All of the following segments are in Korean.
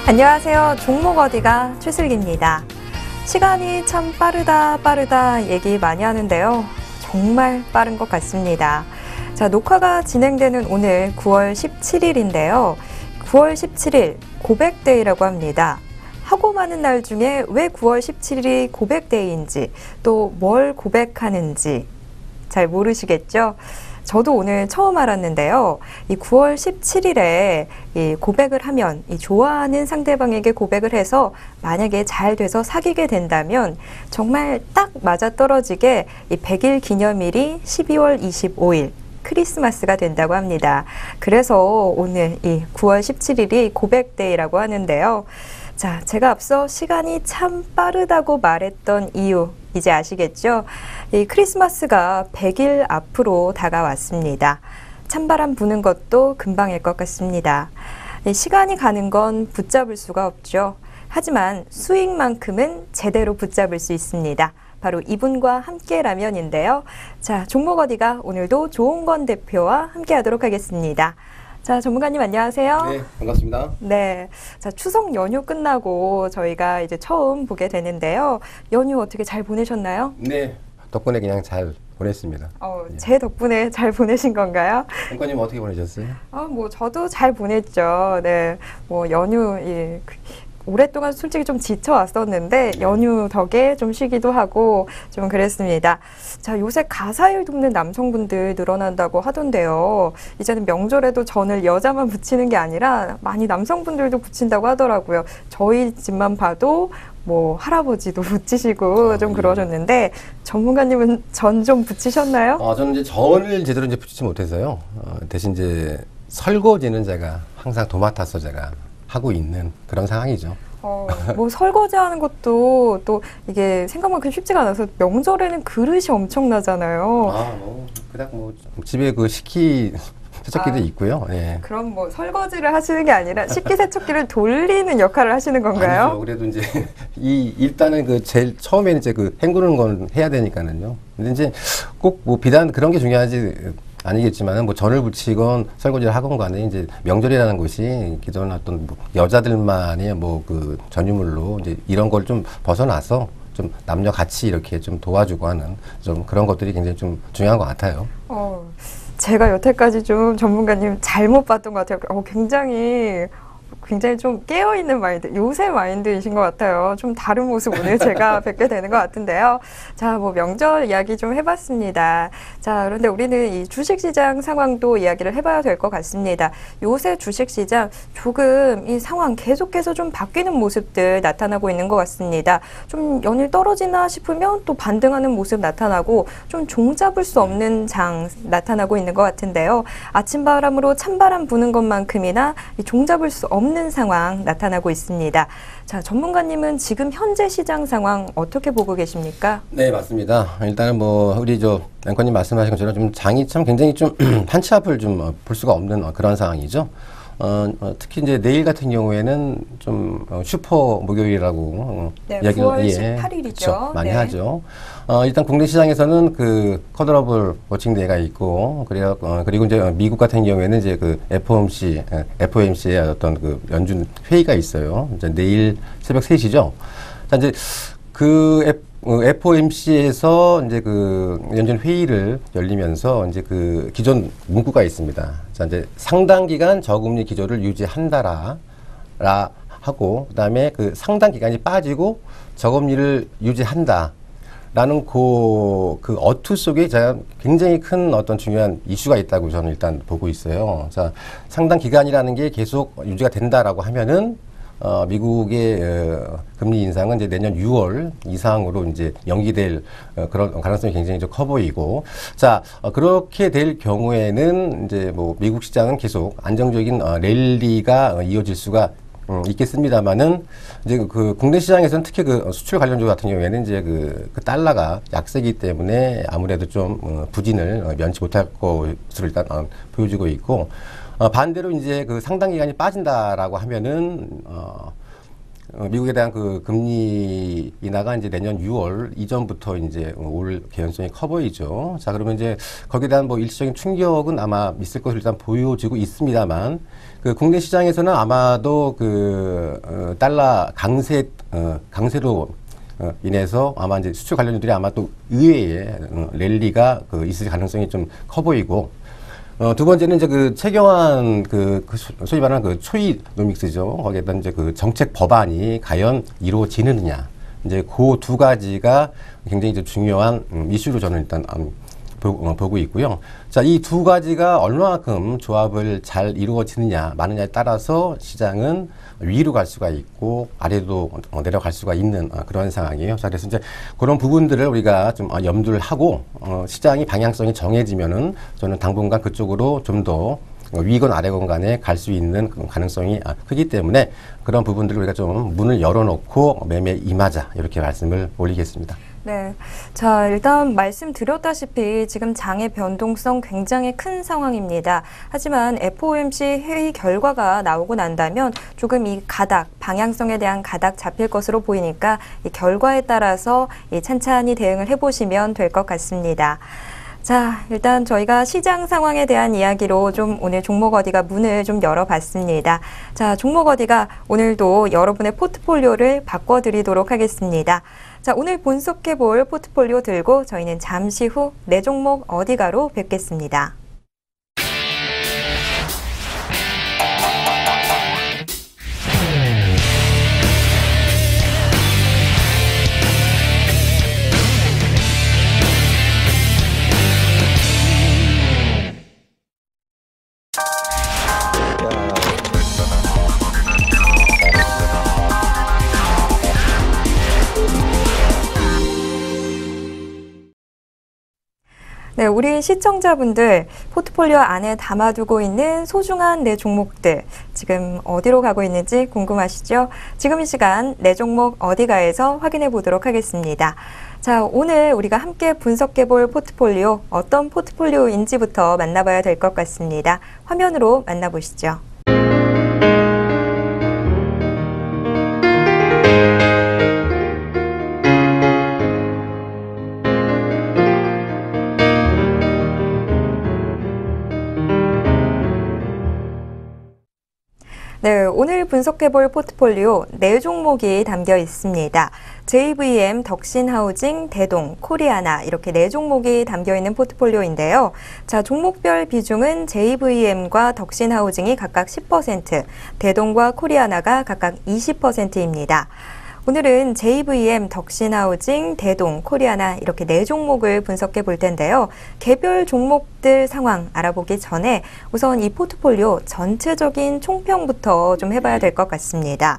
안녕하세요. 종목 어디가 최슬기입니다. 시간이 참 빠르다 얘기 많이 하는데요. 정말 빠른 것 같습니다. 자, 녹화가 진행되는 오늘 9월 17일인데요. 9월 17일 고백데이라고 합니다. 하고 많은 날 중에 왜 9월 17일이 고백데이인지 또 뭘 고백하는지 잘 모르시겠죠? 저도 오늘 처음 알았는데요. 이 9월 17일에 이 고백을 하면 이 좋아하는 상대방에게 고백을 해서 만약에 잘 돼서 사귀게 된다면 정말 딱 맞아떨어지게 이 100일 기념일이 12월 25일 크리스마스가 된다고 합니다. 그래서 오늘 이 9월 17일이 고백데이라고 하는데요. 자, 제가 앞서 시간이 참 빠르다고 말했던 이유 이제 아시겠죠? 이 크리스마스가 100일 앞으로 다가왔습니다. 찬바람 부는 것도 금방일 것 같습니다. 시간이 가는 건 붙잡을 수가 없죠. 하지만 수익만큼은 제대로 붙잡을 수 있습니다. 바로 이분과 함께라면인데요. 자, 종목 어디가 오늘도 조홍건 대표와 함께하도록 하겠습니다. 자, 전문가님 안녕하세요. 네, 반갑습니다. 네, 자, 추석 연휴 끝나고 저희가 이제 처음 보게 되는데요. 연휴 어떻게 잘 보내셨나요? 네, 덕분에 그냥 잘 보냈습니다. 제 덕분에 잘 보내신 건가요? 원장님 어떻게 보내셨어요? 뭐 저도 잘 보냈죠. 네, 뭐 연휴 오랫동안 솔직히 좀 지쳐왔었는데 연휴 덕에 좀 쉬기도 하고 좀 그랬습니다. 자, 요새 가사일 돕는 남성분들 늘어난다고 하던데요. 이제는 명절에도 전을 여자만 붙이는 게 아니라 많이 남성분들도 붙인다고 하더라고요. 저희 집만 봐도 뭐 할아버지도 붙이시고 좀 그러셨는데 전문가님은 전 좀 붙이셨나요? 저는 이제 전을 제대로 이제 붙이지 못해서요. 대신 이제 설거지는 제가 항상 도맡아서 제가 하고 있는 그런 상황이죠. 뭐 설거지 하는 것도 또 이게 생각만큼 쉽지가 않아서 명절에는 그릇이 엄청나잖아요. 그냥 뭐 집에 그 식기 세척기도 있고요. 예. 그럼 뭐 설거지를 하시는 게 아니라 식기 세척기를 돌리는 역할을 하시는 건가요? 아니죠. 그래도 이제 일단은 그 제일 처음에는 이제 그 헹구는 건 해야 되니까는요. 근데 이제 꼭 뭐 비단 그런 게 중요하지 아니겠지만은 뭐 전을 붙이건 설거지를 하건 간에 이제 명절이라는 것이 기존 어떤 뭐 여자들만의 뭐 그 전유물로 이제 이런 걸 좀 벗어나서 좀 남녀 같이 이렇게 좀 도와주고 하는 좀 그런 것들이 굉장히 좀 중요한 것 같아요. 제가 여태까지 좀 전문가님 잘못 봤던 것 같아요. 굉장히 좀 깨어있는 마인드, 요새 마인드이신 것 같아요. 좀 다른 모습 오늘 제가 뵙게 되는 것 같은데요. 자, 뭐 명절 이야기 좀 해봤습니다. 자, 그런데 우리는 이 주식시장 상황도 이야기를 해봐야 될 것 같습니다. 요새 주식시장 조금 이 상황 계속해서 좀 바뀌는 모습들 나타나고 있는 것 같습니다. 좀 연일 떨어지나 싶으면 또 반등하는 모습 나타나고 좀 종잡을 수 없는 장 나타나고 있는 것 같은데요. 아침바람으로 찬바람 부는 것만큼이나 이 종잡을 수 없는 상황 나타나고 있습니다. 자, 전문가님은 지금 현재 시장 상황 어떻게 보고 계십니까? 네, 맞습니다. 일단은 뭐 우리 앵커님 말씀하신 것처럼 좀 장이 참 굉장히 좀 한 치 앞을 좀 볼 수가 없는 그런 상황이죠. 특히 이제 내일 같은 경우에는 좀 슈퍼 목요일이라고 네, 이야기를 9월 18일이죠. 그렇죠, 많이 네. 하죠. 일단 국내 시장에서는 그 커더러블 워칭데이가 있고 그리고 이제 미국 같은 경우에는 이제 그 FOMC의 어떤 그 연준 회의가 있어요. 이제 내일 새벽 3시죠. 자, 이제 그 FOMC에서 이제 그 연준 회의를 열리면서 이제 그 기존 문구가 있습니다. 자, 이제 상당 기간 저금리 기조를 유지한다라 하고, 그다음에 그 상당 기간이 빠지고 저금리를 유지한다. 라는 그 어투 속에 제가 굉장히 큰 어떤 중요한 이슈가 있다고 저는 일단 보고 있어요. 자, 상당 기간이라는 게 계속 유지가 된다라고 하면은 미국의 금리 인상은 이제 내년 6월 이상으로 이제 연기될 그런 가능성이 굉장히 좀 커 보이고, 자, 그렇게 될 경우에는 이제 뭐 미국 시장은 계속 안정적인 랠리가 이어질 수가 있겠습니다만은 이제 그 국내 시장에서는 특히 그 수출 관련주 같은 경우에는 이제 그 달러가 약세기 때문에 아무래도 좀 부진을 면치 못할 것으로 일단 보여지고 있고, 반대로 이제 그 상당 기간이 빠진다라고 하면은 미국에 대한 그 금리 인하가 이제 내년 6월 이전부터 이제 올 개연성이 커 보이죠. 자, 그러면 이제 거기에 대한 뭐 일시적인 충격은 아마 있을 것으로 일단 보여지고 있습니다만, 그 국내 시장에서는 아마도 그 달러 강세로 인해서 아마 이제 수출 관련주들이 아마 또 의외의 랠리가 있을 가능성이 좀 커 보이고, 두 번째는 이제 그 최경환 소위 말하는 그 초이노믹스죠. 거기에다 이제 그 정책 법안이 과연 이루어지느냐. 이제 그 두 가지가 굉장히 이제 중요한 이슈로 저는 일단 보고 있고요. 자, 이 두 가지가 얼마만큼 조합을 잘 이루어지느냐, 마느냐에 따라서 시장은 위로 갈 수가 있고 아래로 내려갈 수가 있는 그런 상황이에요. 자, 그래서 이제 그런 부분들을 우리가 좀 염두를 하고 시장이 방향성이 정해지면은 저는 당분간 그쪽으로 좀 더 위건 아래건 간에 갈 수 있는 가능성이 크기 때문에 그런 부분들을 우리가 좀 문을 열어놓고 매매에 임하자, 이렇게 말씀을 올리겠습니다. 네. 자, 일단 말씀드렸다시피 지금 장의 변동성 굉장히 큰 상황입니다. 하지만 FOMC 회의 결과가 나오고 난다면 조금 이 가닥, 방향성에 대한 가닥 잡힐 것으로 보이니까 이 결과에 따라서 찬찬히 대응을 해보시면 될 것 같습니다. 자, 일단 저희가 시장 상황에 대한 이야기로 좀 오늘 종목 어디가 문을 좀 열어봤습니다. 자, 종목 어디가 오늘도 여러분의 포트폴리오를 바꿔드리도록 하겠습니다. 자, 오늘 분석해볼 포트폴리오 들고 저희는 잠시 후 내 종목 어디가로 뵙겠습니다. 네, 우리 시청자분들 포트폴리오 안에 담아두고 있는 소중한 내 종목들 지금 어디로 가고 있는지 궁금하시죠? 지금 이 시간 내 종목 어디가에서 확인해 보도록 하겠습니다. 자, 오늘 우리가 함께 분석해 볼 포트폴리오 어떤 포트폴리오인지부터 만나봐야 될 것 같습니다. 화면으로 만나보시죠. 네, 오늘 분석해볼 포트폴리오 4종목이 담겨 있습니다. JVM, 덕신하우징, 대동, 코리아나 이렇게 4종목이 담겨 있는 포트폴리오인데요. 자, 종목별 비중은 JVM과 덕신하우징이 각각 10%, 대동과 코리아나가 각각 20%입니다. 오늘은 JVM, 덕신하우징, 대동, 코리아나 이렇게 4종목을 분석해 볼 텐데요. 개별 종목들 상황 알아보기 전에 우선 이 포트폴리오 전체적인 총평부터 좀 해봐야 될 것 같습니다.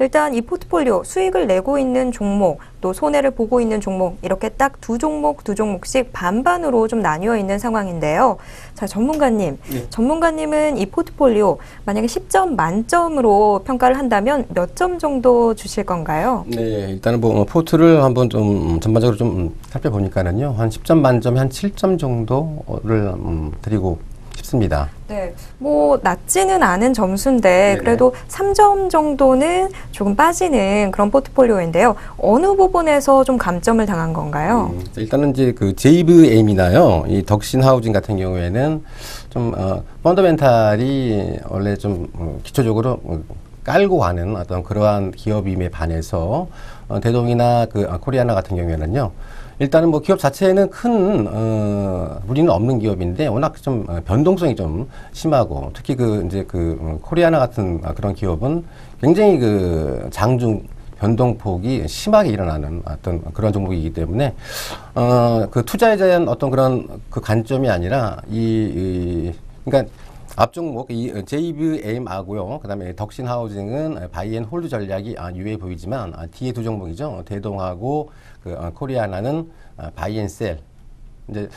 일단 이 포트폴리오 수익을 내고 있는 종목, 또 손해를 보고 있는 종목 이렇게 딱 두 종목씩 반반으로 좀 나뉘어 있는 상황인데요. 자, 전문가님, 네. 전문가님은 이 포트폴리오 만약에 10점 만점으로 평가를 한다면 몇 점 정도 주실 건가요? 네, 일단은 뭐 포트를 한번 좀 전반적으로 좀 살펴보니까는요, 한 10점 만점에 한 7점 정도를 드리고 싶습니다. 네, 뭐 낮지는 않은 점수인데 네네. 그래도 3점 정도는 조금 빠지는 그런 포트폴리오인데요. 어느 부분에서 좀 감점을 당한 건가요? 일단은 이제 그 JVM이나요, 이 덕신하우징 같은 경우에는 좀 펀더멘탈이 원래 좀 기초적으로 깔고 가는 어떤 그러한 기업임에 반해서 대동이나 그 코리아나 같은 경우에는요. 일단은 뭐 기업 자체에는 큰 무리는 없는 기업인데 워낙 좀 변동성이 좀 심하고 특히 그 이제 그 코리아나 같은 그런 기업은 굉장히 그 장중 변동폭이 심하게 일어나는 어떤 그런 종목이기 때문에 그 투자에 대한 어떤 그런 그 관점이 아니라 그러니까 앞 종목 이 JVM하고요. 그다음에 덕신하우징은 바이앤홀드 전략이 유효해 보이지만 뒤에 두 종목이죠. 대동하고 그 코리아나는 바이앤셀. 이제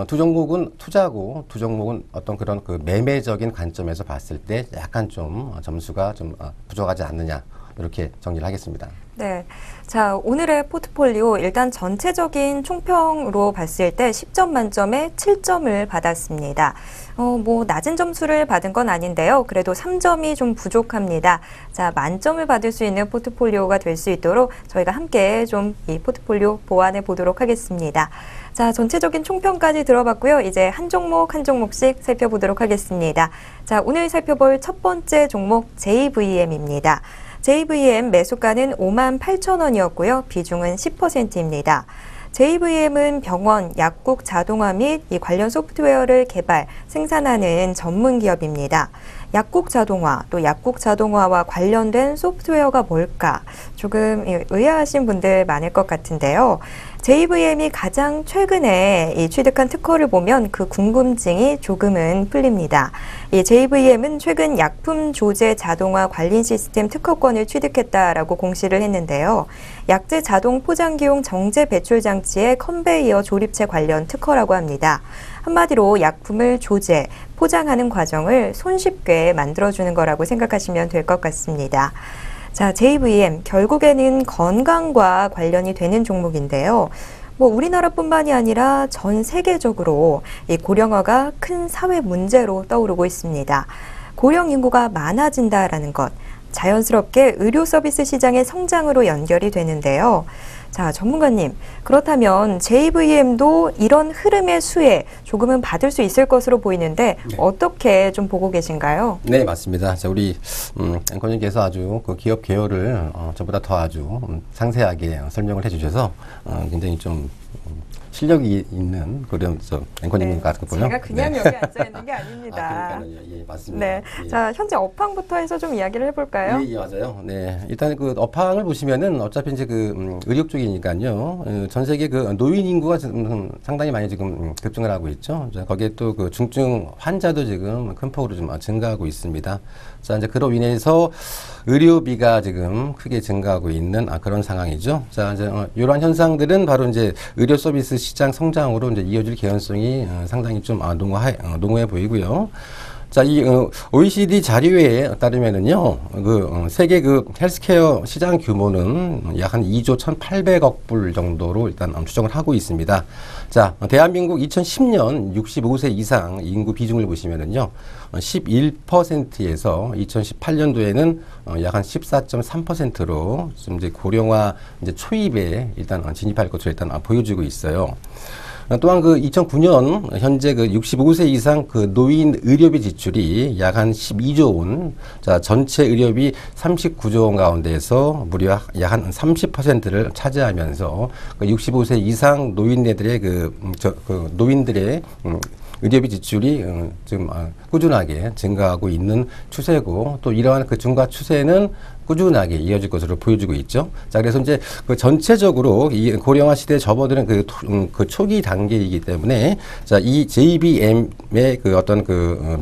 두 종목은 투자고 두 종목은 어떤 그런 그 매매적인 관점에서 봤을 때 약간 좀 점수가 좀 부족하지 않느냐. 이렇게 정리를 하겠습니다. 네. 자, 오늘의 포트폴리오 일단 전체적인 총평으로 봤을 때 10점 만점에 7점을 받았습니다. 뭐 낮은 점수를 받은 건 아닌데요. 그래도 3점이 좀 부족합니다. 자, 만점을 받을 수 있는 포트폴리오가 될 수 있도록 저희가 함께 좀 이 포트폴리오 보완해 보도록 하겠습니다. 자, 전체적인 총평까지 들어봤고요. 이제 한 종목 한 종목씩 살펴보도록 하겠습니다. 자, 오늘 살펴볼 첫 번째 종목 JVM입니다. JVM 매수가는 58,000원이었고요. 비중은 10%입니다. JVM은 병원, 약국 자동화 및 이 관련 소프트웨어를 개발, 생산하는 전문 기업입니다. 약국 자동화, 또 약국 자동화와 관련된 소프트웨어가 뭘까? 조금 의아하신 분들 많을 것 같은데요. JVM이 가장 최근에 이 취득한 특허를 보면 그 궁금증이 조금은 풀립니다. 이 JVM은 최근 약품 조제 자동화 관리 시스템 특허권을 취득했다라고 공시를 했는데요. 약제 자동 포장기용 정제 배출 장치의 컨베이어 조립체 관련 특허라고 합니다. 한마디로 약품을 조제, 포장하는 과정을 손쉽게 만들어주는 거라고 생각하시면 될 것 같습니다. 자, JVM 결국에는 건강과 관련이 되는 종목인데요. 뭐 우리나라뿐만이 아니라 전 세계적으로 이 고령화가 큰 사회 문제로 떠오르고 있습니다. 고령 인구가 많아진다라는 것, 자연스럽게 의료 서비스 시장의 성장으로 연결이 되는데요. 자, 전문가님, 그렇다면 JVM도 이런 흐름의 수혜 조금은 받을 수 있을 것으로 보이는데 네. 어떻게 좀 보고 계신가요? 네, 맞습니다. 자, 우리 앵커님께서 아주 그 기업 개요를 저보다 더 아주 상세하게 설명을 해주셔서 굉장히 좀 실력이 있는 그런 앵커님 같고요. 제가 그냥 네. 여기 앉아 있는 게 아닙니다. 그러니까요. 예, 맞습니다. 네, 예. 자 현재 업황부터 해서 좀 이야기를 해볼까요? 예, 맞아요. 네, 일단 그 업황을 보시면은 어차피 이제 그 의료 쪽이니까요. 전 세계 그 노인 인구가 지금 상당히 많이 지금 급증을 하고 있죠. 자, 거기에 또 그 중증 환자도 지금 큰 폭으로 좀 증가하고 있습니다. 자, 이제 그로 인해서 의료비가 지금 크게 증가하고 있는 그런 상황이죠. 자, 이제 이러한 현상들은 바로 이제 의료 서비스 시장 성장으로 이제 이어질 개연성이 상당히 좀 농후해 보이고요. 자, 이 OECD 자료에 따르면은요, 세계 헬스케어 시장 규모는 약 한 2조 1,800억 불 정도로 일단 추정을 하고 있습니다. 자, 대한민국 2010년 65세 이상 인구 비중을 보시면은요, 11%에서 2018년도에는 약 한 14.3%로 지금 이제 고령화 이제 초입에 일단 진입할 것으로 일단 보여지고 있어요. 또한 2009년 현재 65세 이상 노인 의료비 지출이 약 한 12조 원, 자, 전체 의료비 39조 원 가운데에서 무려 약 한 30%를 차지하면서 65세 이상 노인네들의 노인들의 의료비 지출이 지금 꾸준하게 증가하고 있는 추세고, 또 이러한 증가 추세는 꾸준하게 이어질 것으로 보여지고 있죠. 자, 그래서 이제 전체적으로 이 고령화 시대에 접어드는 초기 단계이기 때문에, 자, 이 JBM의 어떤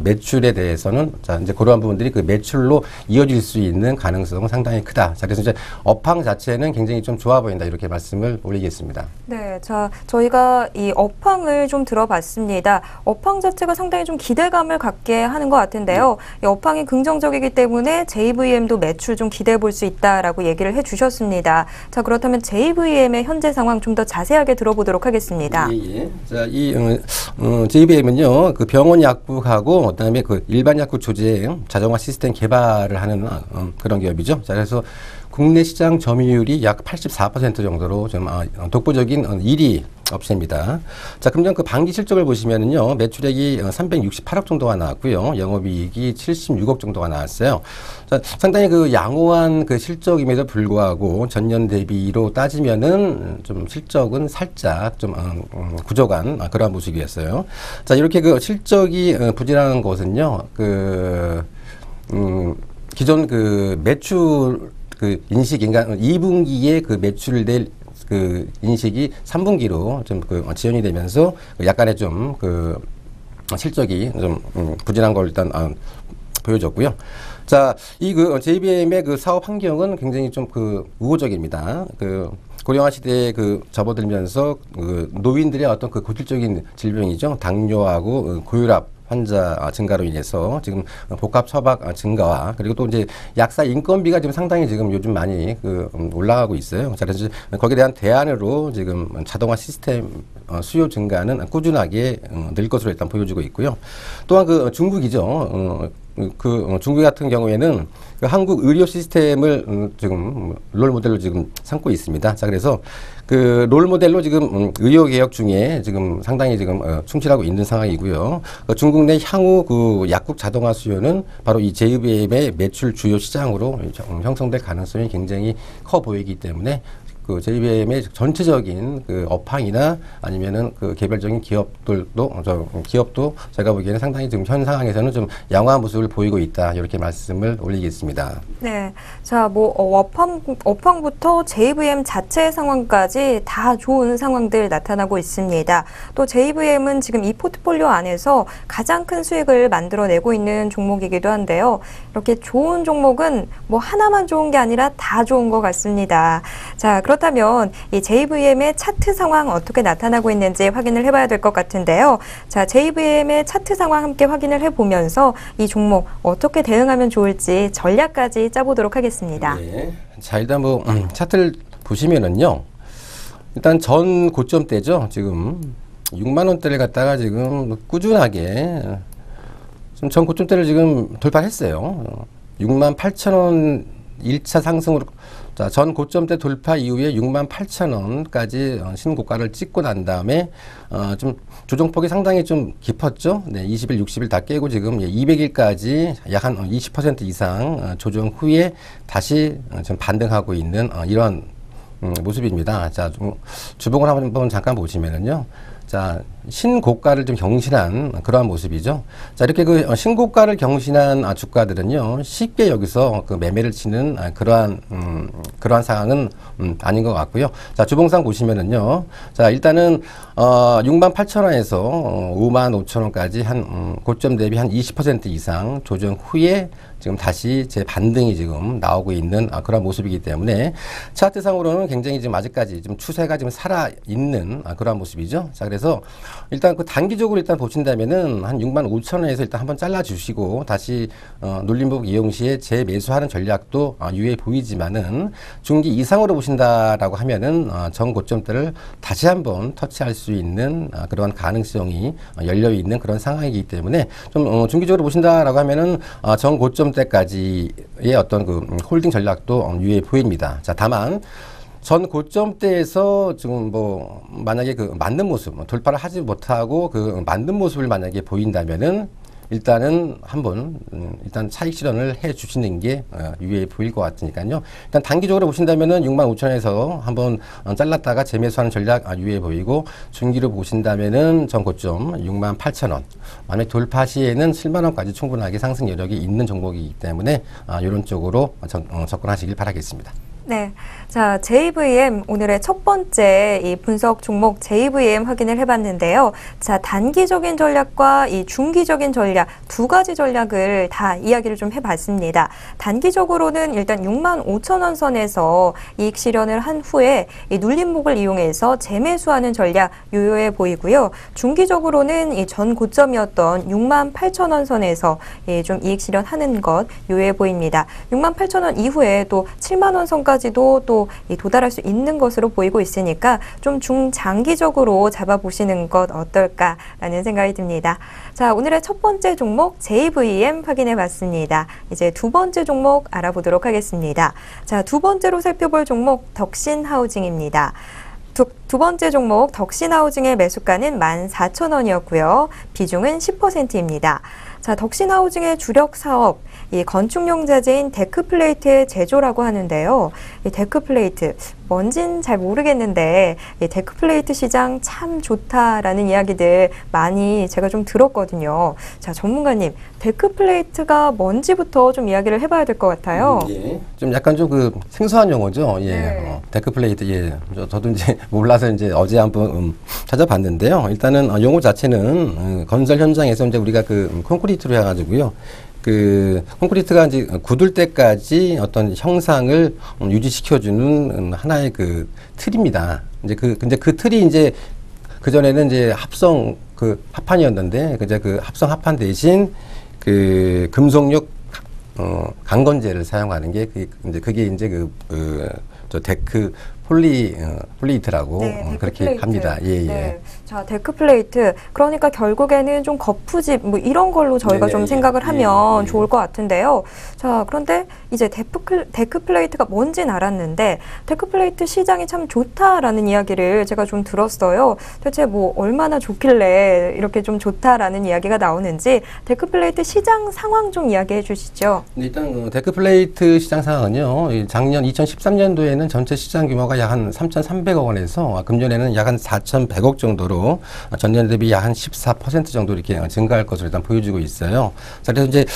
매출에 대해서는, 자, 이제 그러한 부분들이 매출로 이어질 수 있는 가능성은 상당히 크다. 자, 그래서 이제 업황 자체는 굉장히 좀 좋아 보인다. 이렇게 말씀을 올리겠습니다. 네, 자, 저희가 이 업황을 좀 들어봤습니다. 업황 자체가 상당히 좀 기대감을 갖게 하는 것 같은데요. 이 업황이 긍정적이기 때문에 JVM도 매출 좀 기대해 볼 수 있다라고 얘기를 해주셨습니다. 자, 그렇다면 JVM의 현재 상황 좀 더 자세하게 들어보도록 하겠습니다. 예. 자, 이 JVM은요, 병원 약국하고 그다음에 일반 약국 조제 자동화 시스템 개발을 하는 그런 기업이죠. 자, 그래서 국내 시장 점유율이 약 84% 정도로 좀 독보적인 1위 업체입니다. 자, 금년 반기 실적을 보시면은요, 매출액이 368억 정도가 나왔고요, 영업이익이 76억 정도가 나왔어요. 자, 상당히 양호한 실적임에도 불구하고 전년 대비로 따지면은 좀 실적은 살짝 좀 부족한 그러한 모습이었어요. 자, 이렇게 실적이 부진한 것은요, 기존 매출 인식이, 그러니까 2분기에 매출을 인식이 3분기로 좀 지연이 되면서 약간의 좀 실적이 좀 부진한 걸 일단 보여줬고요. 자, 이 JBM의 사업 환경은 굉장히 좀 우호적입니다. 고령화 시대에 접어들면서 노인들의 어떤 고질적인 질병이죠. 당뇨하고 고혈압 환자 증가로 인해서 지금 복합 처방 증가와 그리고 또 이제 약사 인건비가 지금 상당히 지금 요즘 많이 올라가고 있어요. 자, 그래서 거기에 대한 대안으로 지금 자동화 시스템 수요 증가는 꾸준하게 늘 것으로 일단 보여지고 있고요. 또한 중국이죠. 중국 같은 경우에는 한국 의료 시스템을 지금 롤 모델로 지금 삼고 있습니다. 자, 그래서 롤 모델로 지금 의료 개혁 중에 지금 상당히 지금 충실하고 있는 상황이고요. 중국 내 향후 약국 자동화 수요는 바로 이 JVM의 매출 주요 시장으로 형성될 가능성이 굉장히 커 보이기 때문에 JVM의 전체적인 업황이나 아니면은 개별적인 기업도 제가 보기에는 상당히 지금 현 상황에서는 좀 양호한 모습을 보이고 있다. 이렇게 말씀을 올리겠습니다. 네. 자, 업황부터 JVM 자체 상황까지 다 좋은 상황들 나타나고 있습니다. 또 JVM은 지금 이 포트폴리오 안에서 가장 큰 수익을 만들어내고 있는 종목이기도 한데요. 이렇게 좋은 종목은 하나만 좋은 게 아니라 다 좋은 것 같습니다. 자, 그렇다면 이 JVM의 차트 상황 어떻게 나타나고 있는지 확인을 해봐야 될 것 같은데요. 자, JVM의 차트 상황 함께 확인을 해보면서 이 종목 어떻게 대응하면 좋을지 전략까지 짜보도록 하겠습니다. 네. 자, 일단 차트를 보시면은요. 일단 전 고점대죠. 지금 6만 원대를 갖다가 지금 꾸준하게 지금 전 고점대를 지금 돌파했어요. 6만 8천 원 1차 상승으로 자, 전 고점대 돌파 이후에 6만 8천 원까지 신고가를 찍고 난 다음에 좀 조정폭이 상당히 좀 깊었죠. 네, 20일, 60일 다 깨고 지금 200일까지 약 한 20% 이상 조정 후에 다시 좀 반등하고 있는 이런 모습입니다. 자, 주봉을 한번 잠깐 보시면은요. 자, 신고가를 좀 경신한 그러한 모습이죠. 자, 이렇게 신고가를 경신한 주가들은요, 쉽게 여기서 매매를 치는 그러한 상황은 아닌 것 같고요. 자, 주봉상 보시면은요, 자, 일단은 6만 8천 원에서 5만 5천 원까지 한 고점 대비 한 20% 이상 조정 후에 지금 다시 반등이 지금 나오고 있는 그런 모습이기 때문에 차트상으로는 굉장히 지금 아직까지 좀 추세가 지금 살아 있는 그런 모습이죠. 자, 그래서 일단 단기적으로 일단 보신다면은 한 6만 5천 원에서 일단 한번 잘라 주시고 다시 눌림목 이용 시에 재매수하는 전략도 유효해 보이지만은 중기 이상으로 보신다라고 하면은 전 고점대를 다시 한번 터치할 수 있는 그런 가능성이 열려 있는 그런 상황이기 때문에 좀 중기적으로 보신다라고 하면은 전 고점대까지의 어떤 홀딩 전략도 유효해 보입니다. 자, 다만 전 고점대에서 지금 만약에 맞는 모습, 돌파를 하지 못하고 맞는 모습을 만약에 보인다면은 일단은 한번 일단 차익 실현을 해 주시는 게 유효해 보일 것 같으니까요. 일단 단기적으로 보신다면은 6만 5천 원에서 한번 잘랐다가 재매수하는 전략 유효해 보이고 중기로 보신다면은 전 고점 6만 8천 원. 만약 돌파 시에는 7만 원까지 충분하게 상승 여력이 있는 종목이기 때문에 이런 쪽으로 접근하시길 바라겠습니다. 네. 자, JVM 오늘의 첫 번째 이 분석 종목 JVM 확인을 해봤는데요. 자, 단기적인 전략과 이 중기적인 전략 두 가지 전략을 다 이야기를 좀 해봤습니다. 단기적으로는 일단 6만 5천 원 선에서 이익 실현을 한 후에 이 눌림목을 이용해서 재매수하는 전략 유효해 보이고요. 중기적으로는 이 전 고점이었던 6만 8천 원 선에서 좀 이익 실현하는 것 유효해 보입니다. 6만 8천 원 이후에 또 7만 원 선까지도 또 도달할 수 있는 것으로 보이고 있으니까 좀 중장기적으로 잡아보시는 것 어떨까라는 생각이 듭니다. 자, 오늘의 첫 번째 종목 JVM 확인해 봤습니다. 이제 두 번째 종목 알아보도록 하겠습니다. 자, 두 번째로 살펴볼 종목 덕신하우징입니다. 두 번째 종목 덕신하우징의 매수가는 14,000원이었고요. 비중은 10%입니다. 자, 덕신하우징의 주력 사업, 이 건축용 자재인 데크플레이트의 제조라고 하는데요. 이 데크플레이트, 뭔진 잘 모르겠는데 이 데크플레이트 시장 참 좋다라는 이야기들 많이 제가 좀 들었거든요. 자, 전문가님, 데크플레이트가 뭔지부터 좀 이야기를 해봐야 될 것 같아요. 예. 좀 약간 좀 생소한 용어죠. 예. 네. 데크플레이트, 예. 저도 이제 몰라서 이제 어제 한번 찾아봤는데요. 일단은 용어 자체는 건설 현장에서 이제 우리가 콘크리트로 해가지고요. 콘크리트가 이제 굳을 때까지 어떤 형상을 유지시켜주는 하나의 틀입니다. 이제 그 틀이 이제 그전에는 이제 합성 그 합판이었는데, 이제 그 합성 합판 대신 그 금속력 강건제를 사용하는 게 그게 이제 저 데크 플레이트라고 데크 그렇게 플레이트. 합니다. 예, 예. 네. 자, 데크 플레이트. 그러니까 결국에는 좀 거푸집 뭐 이런 걸로 저희가 네네, 좀 예. 생각을 예, 하면 예. 좋을 것 같은데요. 자, 그런데 이제 데크 플레이트가 뭔진 알았는데 데크 플레이트 시장이 참 좋다라는 이야기를 제가 좀 들었어요. 대체 뭐 얼마나 좋길래 이렇게 좀 좋다라는 이야기가 나오는지 데크 플레이트 시장 상황 좀 이야기해 주시죠. 일단 데크 플레이트 시장 상황은요. 작년 2013년도에는 전체 시장 규모가 약 한 3,300억 원에서 금년에는 약 한 4,100억 정도로 전년 대비 약 한 14% 정도 이렇게 증가할 것으로 일단 보여지고 있어요. 자, 그래서 이제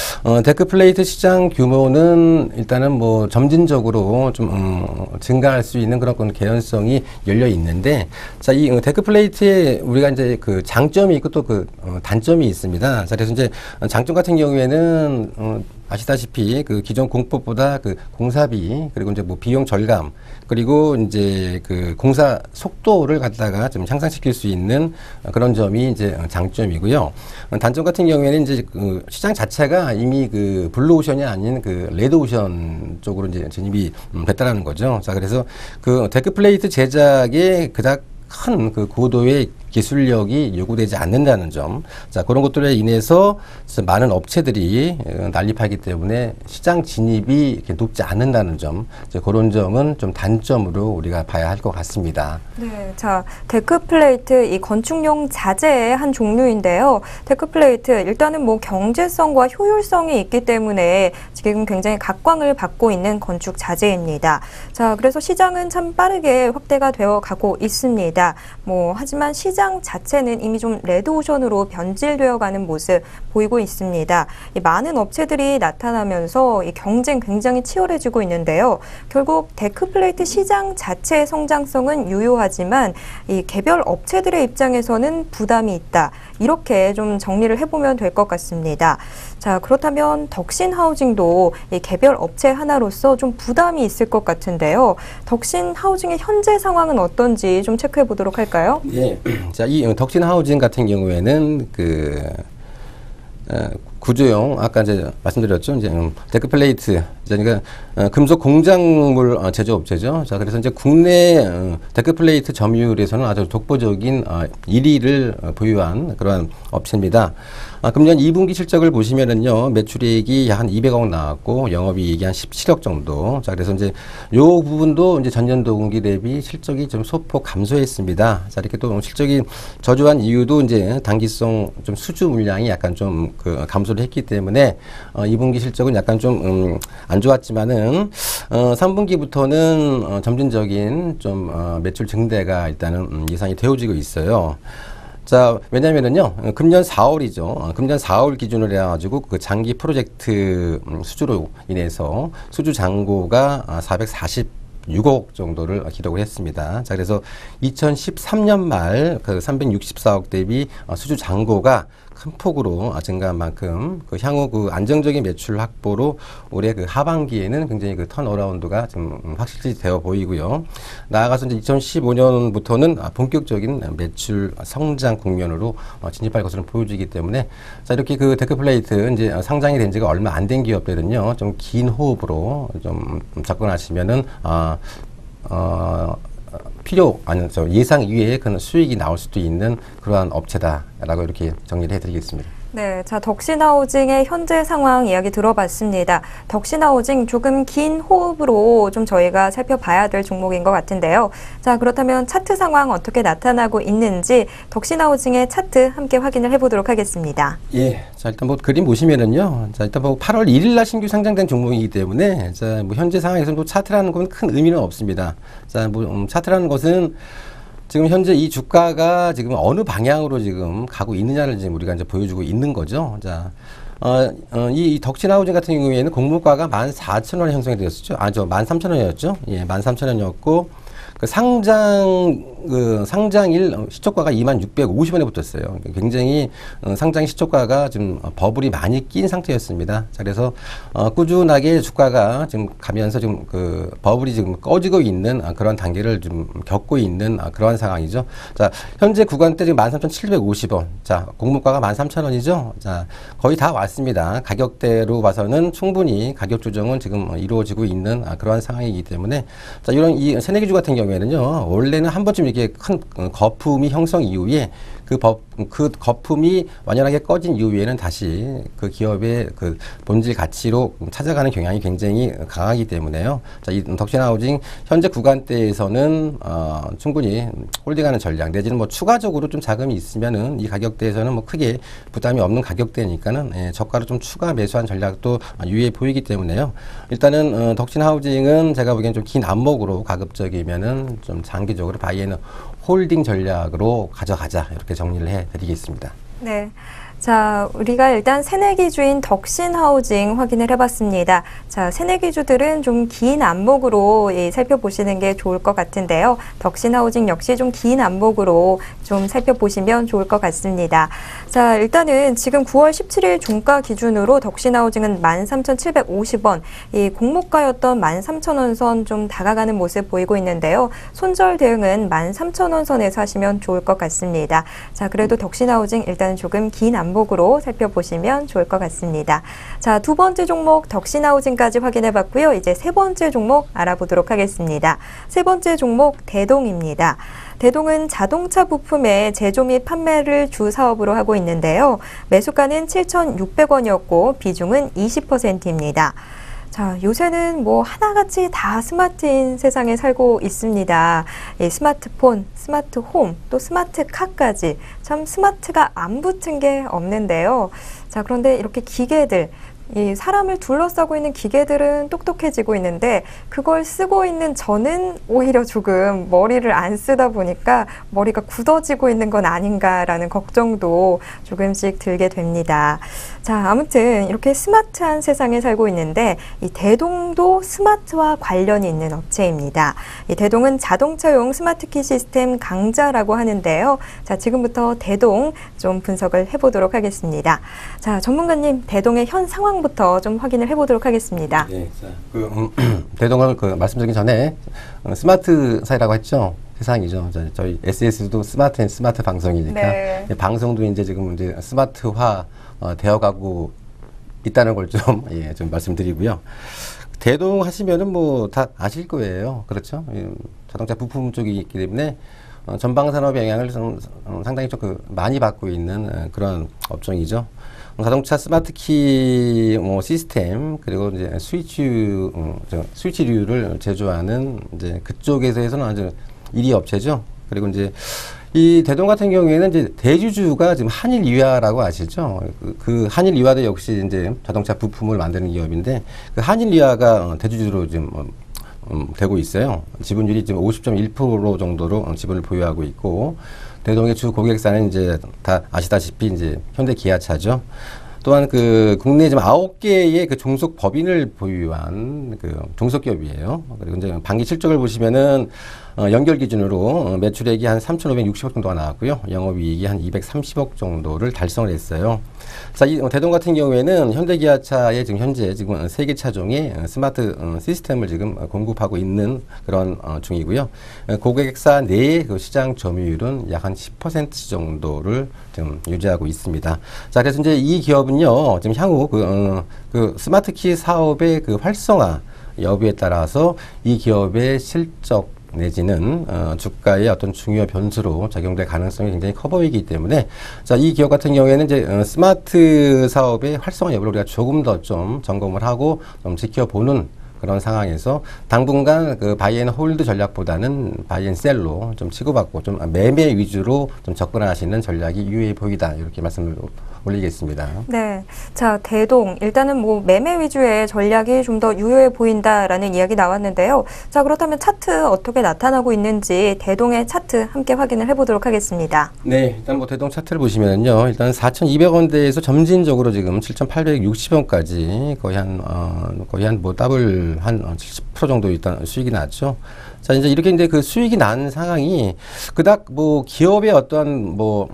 데크 플레이트 시장 규모는 일단은 뭐 점진적으로 좀 증가할 수 있는 그런 개연성이 열려 있는데, 자, 이 데크 플레이트에 우리가 이제 그 장점이 있고 또 그 단점이 있습니다. 자, 그래서 이제 장점 같은 경우에는 아시다시피 그 기존 공법보다 그 공사비 그리고 이제 뭐 비용 절감 그리고 이제 그 공사 속도를 갖다가 좀 향상시킬 수 있는 그런 점이 이제 장점이고요. 단점 같은 경우에는 이제 그 시장 자체가 이미 그 블루오션이 아닌 그 레드오션 쪽으로 이제 진입이 됐다라는 거죠. 자, 그래서 그 데크 플레이트 제작에 그닥 큰 그 고도의 기술력이 요구되지 않는다는 점. 자, 그런 것들에 인해서 많은 업체들이 난립하기 때문에 시장 진입이 이렇게 높지 않는다는 점. 이제 그런 점은 좀 단점으로 우리가 봐야 할 것 같습니다. 네, 자, 데크 플레이트 이 건축용 자재의 한 종류인데요. 데크 플레이트 일단은 뭐 경제성과 효율성이 있기 때문에 지금 굉장히 각광을 받고 있는 건축 자재입니다. 자, 그래서 시장은 참 빠르게 확대가 되어 가고 있습니다. 뭐 하지만 시장 자체는 이미 좀 레드오션으로 변질되어 가는 모습 보이고 있습니다. 이 많은 업체들이 나타나면서 이 경쟁 굉장히 치열해지고 있는데요. 결국 데크 플레이트 시장 자체의 성장성은 유효하지만 이 개별 업체들의 입장에서는 부담이 있다. 이렇게 좀 정리를 해보면 될 것 같습니다. 자, 그렇다면 덕신 하우징도 이 개별 업체 하나로서 좀 부담이 있을 것 같은데요. 덕신 하우징의 현재 상황은 어떤지 좀 체크해 보도록 할까요? 예. 자, 이 덕신 하우징 같은 경우에는 그 구조용 아까 이제 말씀드렸죠. 이제 데크 플레이트 그러니까 금속 공작물 제조업체죠. 자, 그래서 이제 국내 데크 플레이트 점유율에서는 아주 독보적인 1위를 보유한 그러한 업체입니다. 금년 2분기 실적을 보시면은요, 매출이익이 약 한 200억 나왔고, 영업이익이 한 17억 정도. 자, 그래서 이제 요 부분도 이제 전년도 분기 대비 실적이 좀 소폭 감소했습니다. 자, 이렇게 또 실적이 저조한 이유도 이제 단기성 좀 수주 물량이 약간 좀 그 감소를 했기 때문에 2분기 실적은 약간 좀 안 좋았지만은 3분기부터는 점진적인 좀 매출 증대가 일단은 예상이 되어지고 있어요. 자, 왜냐면은요, 금년 4월이죠. 금년 4월 기준으로 해가지고 그 장기 프로젝트 수주로 인해서 수주 잔고가 446억 정도를 기록을 했습니다. 자, 그래서 2013년 말 그 364억 대비 수주 잔고가 큰 폭으로 증가한 만큼 그 향후 그 안정적인 매출 확보로 올해 그 하반기에는 굉장히 그 턴어라운드가 좀 확실히 되어 보이고요. 나아가서 이제 2015년부터는 본격적인 매출 성장 국면으로 진입할 것으로 보여지기 때문에 자, 이렇게 그 데크 플레이트 이제 상장이 된 지가 얼마 안 된 기업들은요, 좀 긴 호흡으로 좀 접근하시면은 예상 이외의 그런 수익이 나올 수도 있는 그러한 업체다라고 이렇게 정리를 해드리겠습니다. 네, 자, 덕신하우징의 현재 상황 이야기 들어봤습니다. 덕신하우징 조금 긴 호흡으로 좀 저희가 살펴봐야 될 종목인 것 같은데요. 자, 그렇다면 차트 상황 어떻게 나타나고 있는지 덕신하우징의 차트 함께 확인을 해보도록 하겠습니다. 예, 자, 일단 뭐 그림 보시면은요, 자, 일단 뭐 8월 1일 날 신규 상장된 종목이기 때문에 자, 뭐 현재 상황에서는 뭐 차트라는 건 큰 의미는 없습니다. 자, 뭐 차트라는 것은 지금 현재 이 주가가 지금 어느 방향으로 지금 가고 있느냐를 지금 우리가 이제 보여주고 있는 거죠. 자, 이 덕신하우징 같은 경우에는 공모가가 14,000원에 형성이 되었었죠. 13,000원이었죠. 예, 13,000원이었고, 그 상장일 시초가가 2650원에 붙었어요. 굉장히 상장 시초가가 지금 버블이 많이 낀 상태였습니다. 자, 그래서 꾸준하게 주가가 지금 가면서 지금 그 버블이 지금 꺼지고 있는 그런 단계를 좀 겪고 있는 그러한 상황이죠. 자, 현재 구간대 지금 13,750원. 자, 공모가가 13,000원이죠. 자, 거의 다 왔습니다. 가격대로 봐서는 충분히 가격 조정은 지금 이루어지고 있는 그러한 상황이기 때문에, 자, 이런 이 새내기주 같은 경우에는요, 원래는 한 번쯤 이렇게 큰 거품이 형성 이후에 그 거품이 완연하게 꺼진 이후에는 다시 그 기업의 그 본질 가치로 찾아가는 경향이 굉장히 강하기 때문에요. 자, 이 덕신하우징 현재 구간대에서는 충분히 홀딩하는 전략 내지는 뭐 추가적으로 좀 자금이 있으면은 이 가격대에서는 뭐 크게 부담이 없는 가격대니까는 저가로 좀 추가 매수한 전략도 유의해 보이기 때문에요. 일단은 덕신하우징은 제가 보기엔 좀 긴 안목으로 가급적이면은 좀 장기적으로 바이에는 홀딩 전략으로 가져가자, 이렇게 정리를 해드리겠습니다. 네. 자, 우리가 일단 새내기주인 덕신하우징 확인을 해봤습니다. 자, 새내기주들은 좀 긴 안목으로 살펴보시는 게 좋을 것 같은데요. 덕신하우징 역시 좀 긴 안목으로 좀 살펴보시면 좋을 것 같습니다. 자, 일단은 지금 9월 17일 종가 기준으로 덕신하우징은 13,750원, 이 공모가였던 13,000원 선 좀 다가가는 모습 보이고 있는데요. 손절 대응은 13,000원 선에서 하시면 좋을 것 같습니다. 자, 그래도 덕신하우징 일단 조금 긴 안목으로 살펴보시면 좋을 것 같습니다. 자, 두 번째 종목 덕신하우징까지 확인해 봤고요. 이제 세 번째 종목 알아보도록 하겠습니다. 세 번째 종목 대동입니다. 대동은 자동차 부품의 제조 및 판매를 주 사업으로 하고 있는데요. 매수가는 7,600원이었고 비중은 20%입니다. 자, 요새는 뭐 하나같이 다 스마트인 세상에 살고 있습니다. 이 스마트폰, 스마트홈, 또 스마트카까지 참 스마트가 안 붙은 게 없는데요. 자, 그런데 이렇게 기계들, 이 사람을 둘러싸고 있는 기계들은 똑똑해지고 있는데 그걸 쓰고 있는 저는 오히려 조금 머리를 안 쓰다 보니까 머리가 굳어지고 있는 건 아닌가라는 걱정도 조금씩 들게 됩니다. 자, 아무튼 이렇게 스마트한 세상에 살고 있는데 이 대동도 스마트와 관련이 있는 업체입니다. 이 대동은 자동차용 스마트키 시스템 강자라고 하는데요. 자, 지금부터 대동 좀 분석을 해보도록 하겠습니다. 자, 전문가님, 대동의 현 상황부터 좀 확인을 해보도록 하겠습니다. 네, 자, 대동을 말씀드리기 전에 스마트 사회라고 했죠. 세상이죠. 저희 SS도 스마트 앤 스마트 방송이니까 네. 방송도 이제 지금 이제 스마트화 되어가고 있다는 걸 좀 좀 말씀드리고요. 대동 하시면은 뭐 다 아실 거예요. 그렇죠? 자동차 부품 쪽이 있기 때문에 전방 산업의 영향을 상당히 좀 많이 받고 있는 그런 업종이죠. 자동차 스마트키 시스템, 그리고 이제 스위치류를 제조하는 이제 그쪽에서는 아주 1위 업체죠. 그리고 이제 이 대동 같은 경우에는 이제 대주주가 지금 한일유화라고 아시죠? 그 한일유화도 역시 이제 자동차 부품을 만드는 기업인데 그 한일유화가 대주주로 지금 되고 있어요. 지분율이 지금 50.1% 정도로 지분을 보유하고 있고, 대동의 주 고객사는 이제 다 아시다시피 이제 현대기아차죠. 또한 그 국내에 지금 9개의 그 종속 법인을 보유한 그 종속기업이에요. 그리고 이제 반기 실적을 보시면은 연결 기준으로 매출액이 한 3,560억 정도가 나왔고요. 영업이익이 한 230억 정도를 달성을 했어요. 자, 이 대동 같은 경우에는 현대기아차에 지금 현재 지금 세계 차종의 스마트 시스템을 지금 공급하고 있는 그런 중이고요. 고객사 내의 그 시장 점유율은 약 한 10% 정도를 지금 유지하고 있습니다. 자, 그래서 이제 이 기업은요, 지금 향후 그 스마트키 사업의 그 활성화 여부에 따라서 이 기업의 실적 내지는 주가의 어떤 중요 변수로 작용될 가능성이 굉장히 커 보이기 때문에, 자, 이 기업 같은 경우에는 이제 스마트 사업의 활성화 여부를 우리가 조금 더 좀 점검을 하고 좀 지켜보는 그런 상황에서 당분간 그 바이앤홀드 전략보다는 바이앤셀로 좀 치고받고 좀 매매 위주로 좀 접근하시는 전략이 유효해 보이다, 이렇게 말씀을 올리겠습니다. 네. 자, 대동. 일단은 뭐 매매 위주의 전략이 좀 더 유효해 보인다라는 이야기 나왔는데요. 자, 그렇다면 차트 어떻게 나타나고 있는지 대동의 차트 함께 확인을 해보도록 하겠습니다. 네, 일단 뭐 대동 차트를 보시면요. 일단 4,200원대에서 점진적으로 지금 7,860원까지 거의 한 뭐 더블 한 70% 정도 일단 수익이 났죠. 자, 이제 이렇게 이제 그 수익이 난 상황이 그닥 뭐 기업의 어떠한 뭐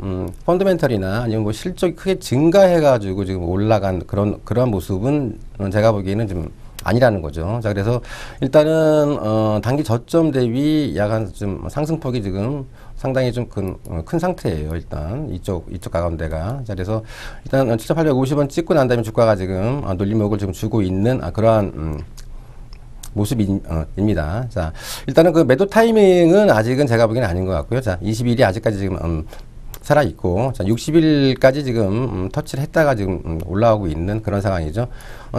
펀더멘털이나 아니면 뭐 실적이 크게 증가해가지고 지금 올라간 그런 모습은 제가 보기에는 좀 아니라는 거죠. 자, 그래서 일단은 단기 저점 대비 약간 좀 상승폭이 지금 상당히 좀 큰 상태예요. 일단 이쪽 가운데가. 자, 그래서 일단 7,850원 찍고 난 다음에 주가가 지금 눌림목을 지금 주고 있는 그러한 모습입니다. 자, 일단은 그 매도 타이밍은 아직은 제가 보기에는 아닌 것 같고요. 자, 20일이 아직까지 지금 살아 있고, 자, 60일까지 지금 터치를 했다가 지금 올라오고 있는 그런 상황이죠.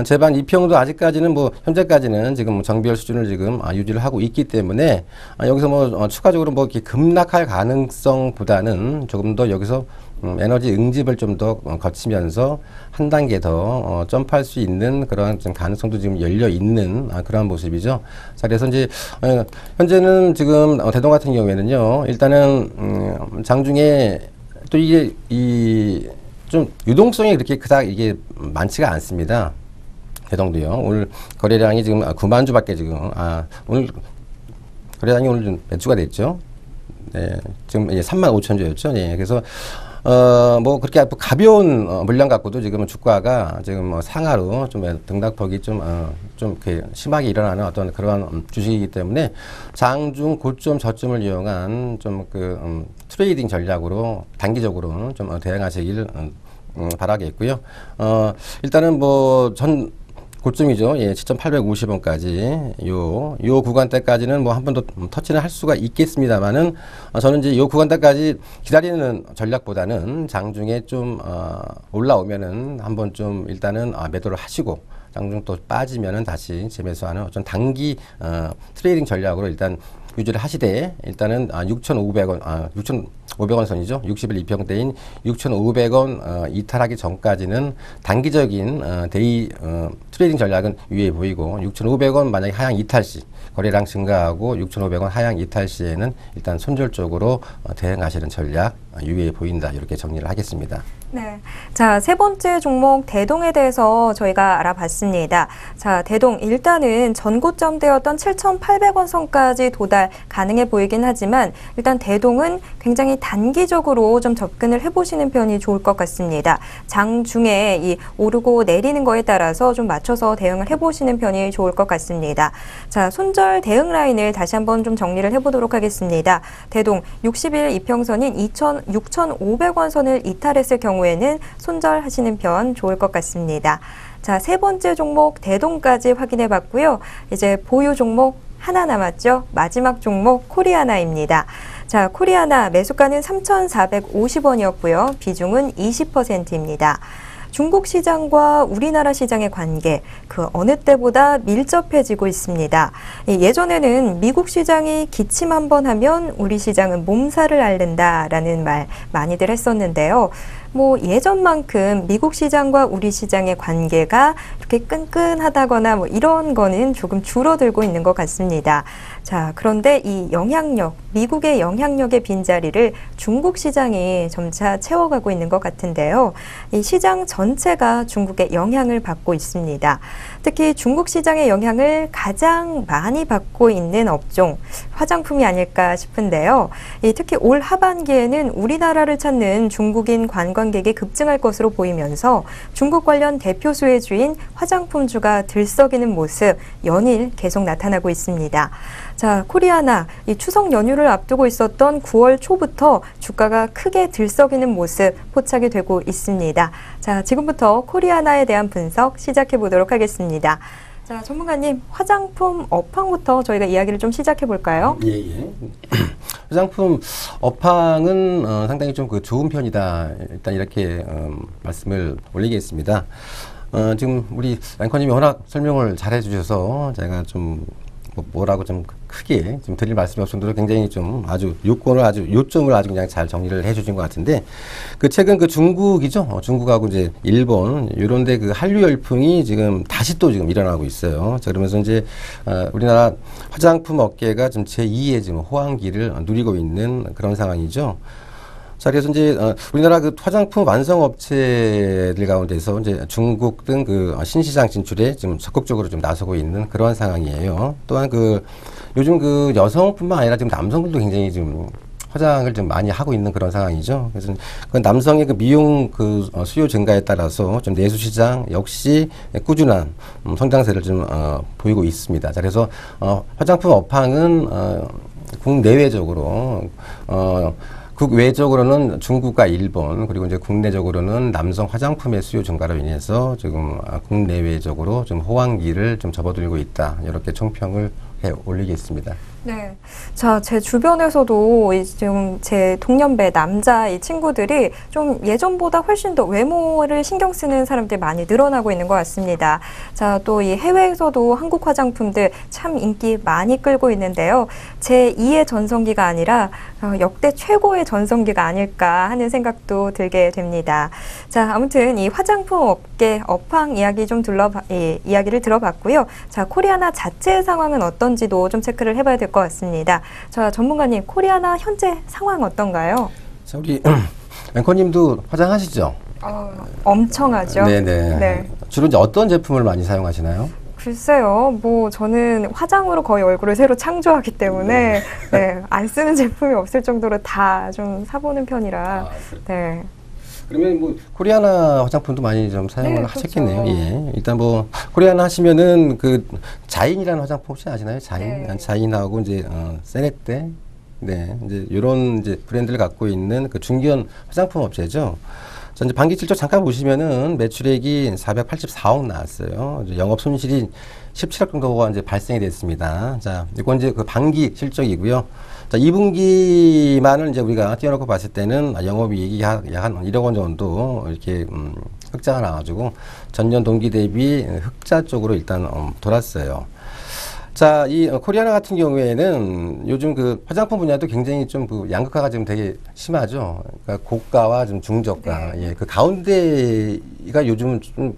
제반 이평도 아직까지는 뭐 현재까지는 지금 정비열 수준을 지금 유지를 하고 있기 때문에 여기서 뭐 추가적으로 뭐 이렇게 급락할 가능성보다는 조금 더 여기서 에너지 응집을 좀 더 거치면서 한 단계 더 점프할 수 있는 그런 좀 가능성도 지금 열려 있는 그런 모습이죠. 자, 그래서 이제 현재는 지금 대동 같은 경우에는요, 일단은 장중에 또 이게 좀 유동성이 그렇게 그닥 이게 많지가 않습니다. 대동도요. 오늘 거래량이 지금 9만 주밖에 지금 오늘 거래량이 오늘 좀 몇 주가 됐죠. 네, 지금 3만 5천 주였죠. 네, 그래서 뭐 그렇게 가벼운 물량 갖고도 지금 주가가 지금 뭐 상하로 좀 등락폭이 좀 이렇게 심하게 일어나는 어떤 그러한 주식이기 때문에 장중 고점 저점을 이용한 좀 트레이딩 전략으로 단기적으로 좀 대응하시길 바라겠고요. 일단은 뭐 고점이죠. 예, 7,850원까지 요 구간대까지는 뭐 한 번 더 터치는 할 수가 있겠습니다만은 저는 이제 요 구간대까지 기다리는 전략보다는 장중에 좀 올라오면은 한번 좀 일단은 매도를 하시고 장중 또 빠지면은 다시 재매수하는 어떤 단기 트레이딩 전략으로 일단 유지를 하시되 일단은 6,500원, 6,500원 선이죠. 60일 2평대인 6,500원 이탈하기 전까지는 단기적인 데이 트레이딩 전략은 유의해 보이고 6,500원 만약에 하향 이탈 시 거래량 증가하고 6,500원 하향 이탈 시에는 일단 손절적으로 대응하시는 전략 유의해 보인다. 이렇게 정리를 하겠습니다. 네. 자, 세 번째 종목 대동에 대해서 저희가 알아봤습니다. 자, 대동 일단은 전고점대였던 7,800원 선까지 도달 가능해 보이긴 하지만 일단 대동은 굉장히 단기적으로 좀 접근을 해보시는 편이 좋을 것 같습니다. 장중에 이 오르고 내리는 거에 따라서 좀 맞춰서 대응을 해보시는 편이 좋을 것 같습니다. 자, 손절 대응 라인을 다시 한번 좀 정리를 해보도록 하겠습니다. 대동 60일 이평선인 6,500원 선을 이탈했을 경우에는 손절하시는 편 좋을 것 같습니다. 자, 세 번째 종목 대동까지 확인해 봤고요. 이제 보유 종목 하나 남았죠. 마지막 종목 코리아나입니다. 자, 코리아나 매수가는 3,450원이었고요. 비중은 20%입니다. 중국 시장과 우리나라 시장의 관계, 그 어느 때보다 밀접해지고 있습니다. 예전에는 미국 시장이 기침 한번 하면 우리 시장은 몸살을 앓는다라는 말 많이들 했었는데요. 뭐 예전만큼 미국 시장과 우리 시장의 관계가 이렇게 끈끈하다거나 뭐 이런 거는 조금 줄어들고 있는 것 같습니다. 자, 그런데 이 영향력, 미국의 영향력의 빈자리를 중국 시장이 점차 채워가고 있는 것 같은데요. 이 시장 전체가 중국의 영향을 받고 있습니다. 특히 중국 시장의 영향을 가장 많이 받고 있는 업종, 화장품이 아닐까 싶은데요. 특히 올 하반기에는 우리나라를 찾는 중국인 관광객이 급증할 것으로 보이면서 중국 관련 대표 수혜주인 화장품주가 들썩이는 모습 연일 계속 나타나고 있습니다. 자, 코리아나 이 추석 연휴를 앞두고 있었던 9월 초부터 주가가 크게 들썩이는 모습 포착이 되고 있습니다. 자, 지금부터 코리아나에 대한 분석 시작해 보도록 하겠습니다. 자, 전문가님, 화장품 업황부터 저희가 이야기를 좀 시작해 볼까요? 예. 화장품 업황은 상당히 좀 좋은 편이다. 일단 이렇게 말씀을 올리겠습니다. 지금 우리 앵커님이 워낙 설명을 잘 해주셔서 제가 좀 뭐라고 좀 크게 좀 드릴 말씀이 없을 정도로 굉장히 좀 아주 요점을 아주 그냥 잘 정리를 해주신 것 같은데, 그 최근 그 중국이죠. 중국하고 이제 일본 이런데 그 한류 열풍이 지금 다시 또 지금 일어나고 있어요. 자, 그러면서 이제 우리나라 화장품 업계가 좀 제2의 지금 호황기를 누리고 있는 그런 상황이죠. 자, 그래서 이제 우리나라 그 화장품 완성 업체들 가운데서 이제 중국 등 그 신시장 진출에 지금 적극적으로 좀 나서고 있는 그러한 상황이에요. 또한 그 요즘 그 여성뿐만 아니라 지금 남성들도 굉장히 좀 화장을 좀 많이 하고 있는 그런 상황이죠. 그래서 그 남성의 그 미용 그 수요 증가에 따라서 좀 내수 시장 역시 꾸준한 성장세를 좀 보이고 있습니다. 자, 그래서 화장품 업황은 국내외적으로 국외적으로는 중국과 일본, 그리고 이제 국내적으로는 남성 화장품의 수요 증가로 인해서 지금 국내외적으로 좀 호황기를 좀 접어들고 있다. 이렇게 총평을 해 올리겠습니다. 네. 자, 제 주변에서도 지금 제 동년배 남자 이 친구들이 좀 예전보다 훨씬 더 외모를 신경 쓰는 사람들이 많이 늘어나고 있는 것 같습니다. 자, 또 이 해외에서도 한국 화장품들 참 인기 많이 끌고 있는데요. 제2의 전성기가 아니라 역대 최고의 전성기가 아닐까 하는 생각도 들게 됩니다. 자, 아무튼 이 화장품 업계 업황 이야기 좀 이야기를 들어봤고요. 자, 코리아나 자체 상황은 어떤지도 좀 체크를 해봐야 될 것 같습니다. 자, 전문가님, 코리아나 현재 상황 어떤가요? 자, 우리 앵커님도 화장하시죠? 엄청 하죠. 네네. 네. 주로 이제 어떤 제품을 많이 사용하시나요? 글쎄요, 뭐 저는 화장으로 거의 얼굴을 새로 창조하기 때문에 네, 안 쓰는 제품이 없을 정도로 다 좀 사보는 편이라. 네. 그러면 뭐 코리아나 화장품도 많이 좀 사용을 네, 하셨겠네요. 그렇죠. 예. 일단 뭐 코리아나 하시면은 그 자인이라는 화장품 혹시 아시나요? 자인, 네. 자인하고 이제 세네테, 네, 이제 이런 이제 브랜드를 갖고 있는 그 중견 화장품 업체죠. 자, 이제 반기 실적 잠깐 보시면은 매출액이 484억 나왔어요. 이제 영업 손실이 17억 정도가 이제 발생이 됐습니다. 자, 이건 이제 그 반기 실적이고요. 자, 2분기만을 이제 우리가 띄워놓고 봤을 때는 영업이익이 약 한 1억 원 정도 이렇게 흑자가 나와가지고 전년 동기 대비 흑자 쪽으로 일단 돌았어요. 자, 이 코리아나 같은 경우에는 요즘 그 화장품 분야도 굉장히 좀 그 양극화가 지금 되게 심하죠. 그러니까 고가와 좀 중저가, 예, 그 가운데가 요즘은 좀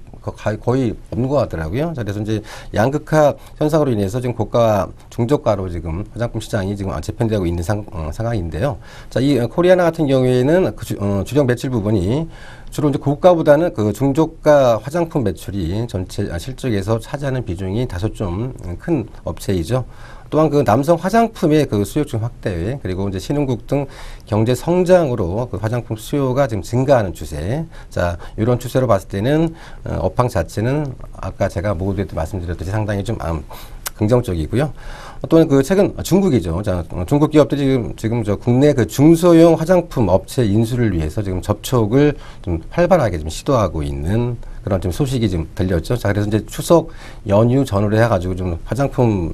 거의 없는 것 같더라고요. 자, 그래서 이제 양극화 현상으로 인해서 지금 고가와 중저가로 지금 화장품 시장이 지금 재편되고 있는 상황인데요. 자, 이 코리아나 같은 경우에는 그 주력 매출 부분이 주로 이제 고가보다는 그 중저가 화장품 매출이 전체 실적에서 차지하는 비중이 다소 좀 큰 업체이죠. 또한 그 남성 화장품의 그 수요층 확대, 그리고 이제 신흥국 등 경제 성장으로 그 화장품 수요가 지금 증가하는 추세. 자, 이런 추세로 봤을 때는 업황 자체는 아까 제가 모두에 말씀드렸듯이 상당히 좀 긍정적이고요. 또는 그 최근 중국이죠. 자, 중국 기업들이 지금 저 국내 그 중소형 화장품 업체 인수를 위해서 지금 접촉을 좀 활발하게 좀 시도하고 있는 그런 좀 소식이 좀 들렸죠. 자, 그래서 이제 추석 연휴 전후로 해가지고 좀 화장품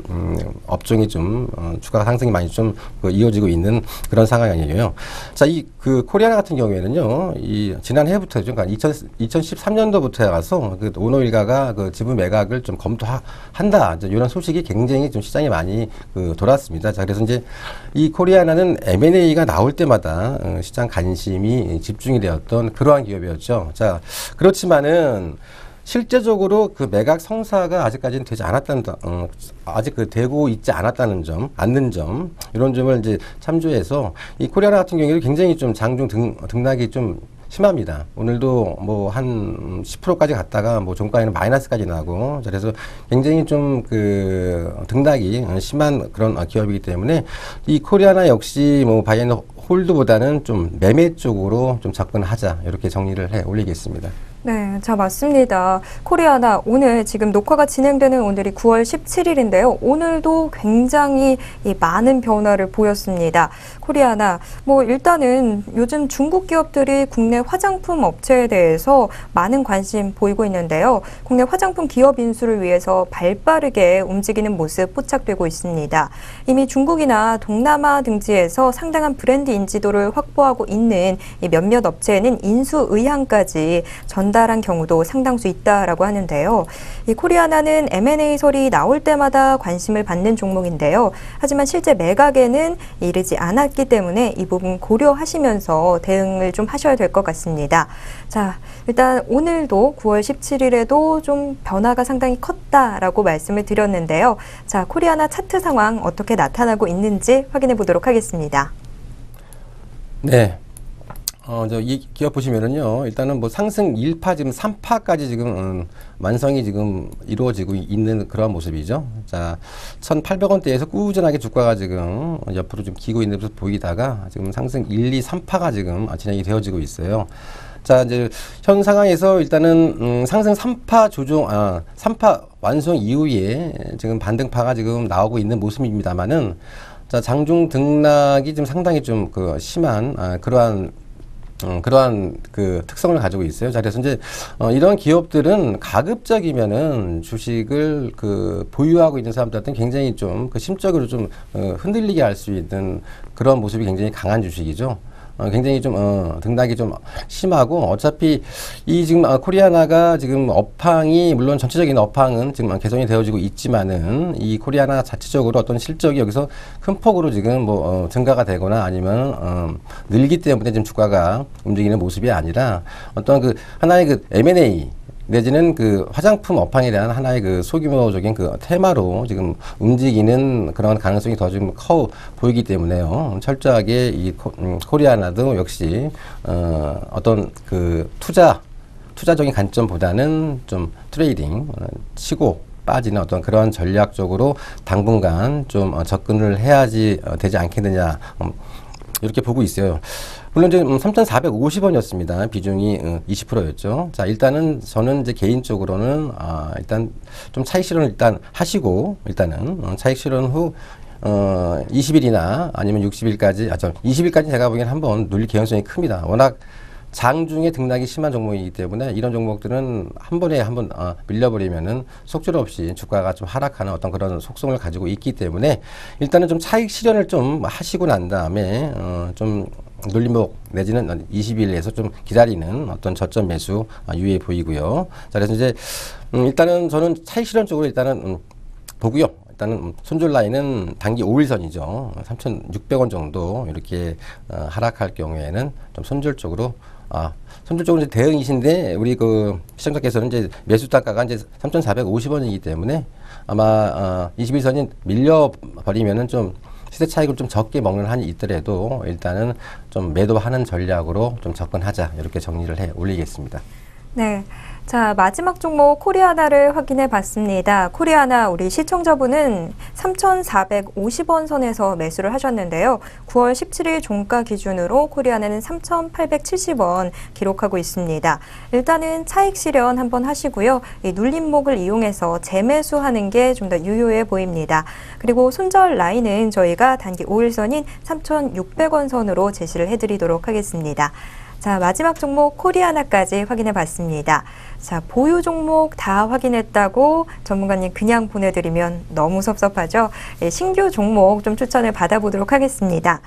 업종이 좀 주가 상승이 많이 좀 이어지고 있는 그런 상황이에요. 자, 이 그 코리아나 같은 경우에는요, 이 지난 해부터죠. 그러니까 2013년도부터에 가서 그 오노일가가 그 지분 매각을 좀 검토한다. 이런 소식이 굉장히 좀 시장에 많이 돌았습니다. 자, 그래서 이제 이 코리아나는 M&A가 나올 때마다 시장 관심이 집중이 되었던 그러한 기업이었죠. 자, 그렇지만은 실제적으로 그 매각 성사가 아직까지는 되지 않았다는, 아직 되고 있지 않았다는 점, 않는 점, 이런 점을 이제 참조해서 이 코리아나 같은 경우에는 굉장히 좀 장중 등락이 좀 심합니다. 오늘도 뭐 한 10%까지 갔다가 뭐 종가에는 마이너스까지 나고, 그래서 굉장히 좀 그 등락이 심한 그런 기업이기 때문에 이 코리아나 역시 뭐 바이앤 홀드보다는 좀 매매 쪽으로 좀 접근하자, 이렇게 정리를 해 올리겠습니다. 네, 자, 맞습니다. 코리아나 오늘 지금 녹화가 진행되는 오늘이 9월 17일인데요. 오늘도 굉장히 많은 변화를 보였습니다. 코리아나, 뭐 일단은 요즘 중국 기업들이 국내 화장품 업체에 대해서 많은 관심 보이고 있는데요. 국내 화장품 기업 인수를 위해서 발빠르게 움직이는 모습 포착되고 있습니다. 이미 중국이나 동남아 등지에서 상당한 브랜드 퀄리티 인지도를 확보하고 있는 이 몇몇 업체에는 인수 의향까지 전달한 경우도 상당수 있다라고 하는데요. 이 코리아나는 M&A 설이 나올 때마다 관심을 받는 종목인데요. 하지만 실제 매각에는 이르지 않았기 때문에 이 부분 고려하시면서 대응을 좀 하셔야 될 것 같습니다. 자, 일단 오늘도 9월 17일에도 좀 변화가 상당히 컸다라고 말씀을 드렸는데요. 자, 코리아나 차트 상황 어떻게 나타나고 있는지 확인해 보도록 하겠습니다. 네. 이 기업 보시면은요, 일단은 뭐 상승 1파, 지금 3파까지 지금, 완성이 지금 이루어지고 있는 그런 모습이죠. 자, 1,800원대에서 꾸준하게 주가가 지금 옆으로 좀 기고 있는 모습 보이다가 지금 상승 1, 2, 3파가 지금 진행이 되어지고 있어요. 자, 이제 현 상황에서 일단은, 상승 3파 3파 완성 이후에 지금 반등파가 지금 나오고 있는 모습입니다만은, 자, 장중 등락이 좀 상당히 좀 심한, 그러한 그 특성을 가지고 있어요. 자, 그래서 이제 이런 기업들은 가급적이면은 주식을 보유하고 있는 사람들한테는 굉장히 좀 심적으로 좀 흔들리게 할 수 있는 그런 모습이 굉장히 강한 주식이죠. 굉장히 좀 등락이 좀 심하고, 어차피 이 지금 코리아나가 지금 업황이, 물론 전체적인 업황은 지금 개선이 되어지고 있지만은 이 코리아나 자체적으로 어떤 실적이 여기서 큰 폭으로 지금 뭐 증가가 되거나 아니면 늘기 때문에 지금 주가가 움직이는 모습이 아니라 어떤 하나의 M&A 내지는 화장품 업황에 대한 하나의 소규모적인 테마로 지금 움직이는 그런 가능성이 더 좀 커 보이기 때문에요. 철저하게 이 코리아나도 역시 어떤 투자적인 관점보다는 좀 트레이딩 치고 빠지는 어떤 그런 전략적으로 당분간 좀 접근을 해야지 되지 않겠느냐, 이렇게 보고 있어요. 물론 이제 3,450원이었습니다. 비중이 20%였죠. 자, 일단은 저는 이제 개인적으로는 일단 좀 차익 실현을 일단 하시고, 일단은 차익 실현 후 20일이나 아니면 60일까지, 20일까지 제가 보기엔 한번 눌릴 개연성이 큽니다. 워낙 장중에 등락이 심한 종목이기 때문에 이런 종목들은 한 번에 한번 밀려버리면은 속절없이 주가가 좀 하락하는 어떤 그런 속성을 가지고 있기 때문에 일단은 좀 차익 실현을 좀 하시고 난 다음에 좀 눌림목 내지는 20일에서 좀 기다리는 어떤 저점 매수 유의해 보이고요. 자, 그래서 이제 일단은 저는 차익 실현 쪽으로 일단은 보고요. 일단은 손절 라인은 단기 5일선이죠. 3,600원 정도 이렇게 하락할 경우에는 좀 손절적으로 이제 대응이신데, 우리 시청자께서는 이제 매수 단가가 이제 3,450원이기 때문에 아마 21선이 밀려버리면은 좀 시세 차익을 좀 적게 먹는 한이 있더라도 일단은 좀 매도하는 전략으로 좀 접근하자, 이렇게 정리를 해 올리겠습니다. 네. 자, 마지막 종목 코리아나를 확인해 봤습니다. 코리아나 우리 시청자분은 3,450원 선에서 매수를 하셨는데요. 9월 17일 종가 기준으로 코리아나는 3,870원 기록하고 있습니다. 일단은 차익 실현 한번 하시고요. 이 눌림목을 이용해서 재매수하는 게 좀 더 유효해 보입니다. 그리고 손절 라인은 저희가 단기 5일선인 3,600원 선으로 제시를 해드리도록 하겠습니다. 자, 마지막 종목 코리아나까지 확인해 봤습니다. 자, 보유 종목 다 확인했다고 전문가님 그냥 보내드리면 너무 섭섭하죠? 신규 종목 좀 추천을 받아보도록 하겠습니다.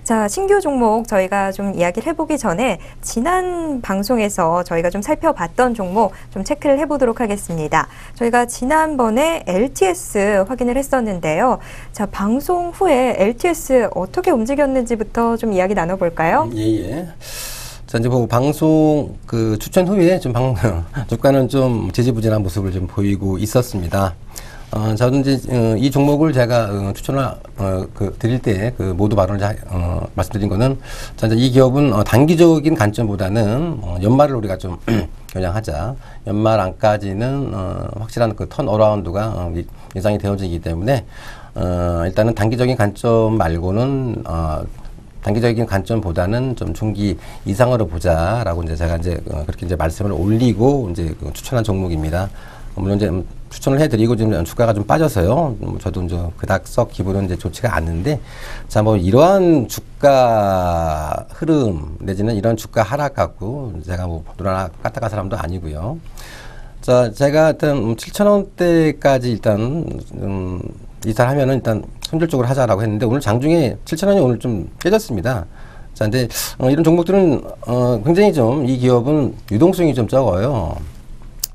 자, 신규 종목 저희가 좀 이야기를 해보기 전에 지난 방송에서 저희가 좀 살펴봤던 종목 좀 체크를 해보도록 하겠습니다. 저희가 지난번에 LTS 확인을 했었는데요. 자, 방송 후에 LTS 어떻게 움직였는지부터 좀 이야기 나눠볼까요? 예. 자, 이제 방송 추천 후에 좀 주가는 좀 지지부진한 모습을 좀 보이고 있었습니다. 저는 이제 이 종목을 제가 추천을 드릴 때 모두 발언을 말씀드린 거는, 자, 이제 이 기업은 단기적인 관점보다는 연말을 우리가 좀 겨냥하자. 연말 안까지는 확실한 턴어라운드가 예상이 되어지기 때문에 일단은 단기적인 관점 말고는 단기적인 관점보다는 좀 중기 이상으로 보자라고 이제 제가 이제 그렇게 이제 말씀을 올리고 이제 추천한 종목입니다. 물론 이제 추천을 해드리고 지금 주가가 좀 빠져서요. 저도 이제 그닥 썩 기분은 이제 좋지가 않는데, 자, 뭐 이러한 주가 흐름 내지는 이런 주가 하락 갖고 제가 뭐 누나 까딱한 사람도 아니고요. 자, 제가 일단 7,000원대까지 일단 이탈하면은 일단 손절적으로 하자라고 했는데, 오늘 장중에 7,000원이 오늘 좀 깨졌습니다. 자, 근데 이런 종목들은 굉장히 좀 이 기업은 유동성이 좀 적어요.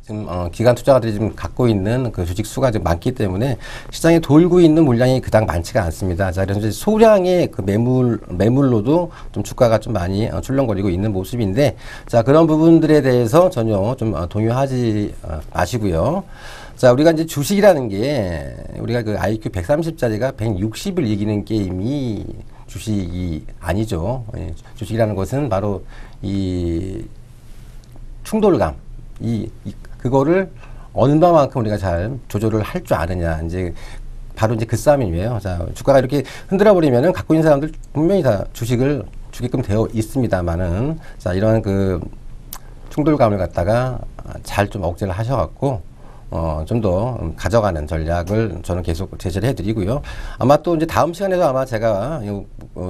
지금 기관 투자가들이 지금 갖고 있는 그 주식 수가 좀 많기 때문에 시장에 돌고 있는 물량이 그닥 많지가 않습니다. 자, 그래서 이제 소량의 그 매물로도 좀 주가가 좀 많이 출렁거리고 있는 모습인데, 자, 그런 부분들에 대해서 전혀 좀 동요하지 마시고요. 자, 우리가 이제 주식이라는 게 우리가 그 IQ 130짜리가 160을 이기는 게임이 주식이 아니죠. 예, 주식이라는 것은 바로 이 충돌감, 그거를 얼마만큼 우리가 잘 조절을 할 줄 아느냐. 이제 바로 이제 그 싸움이에요. 자, 주가가 이렇게 흔들어 버리면은 갖고 있는 사람들 분명히 다 주식을 주게끔 되어 있습니다만은, 자, 이런 그 충돌감을 갖다가 잘 좀 억제를 하셔갖고 좀 더 가져가는 전략을 저는 계속 제시를 해드리고요. 아마 또 이제 다음 시간에도 아마 제가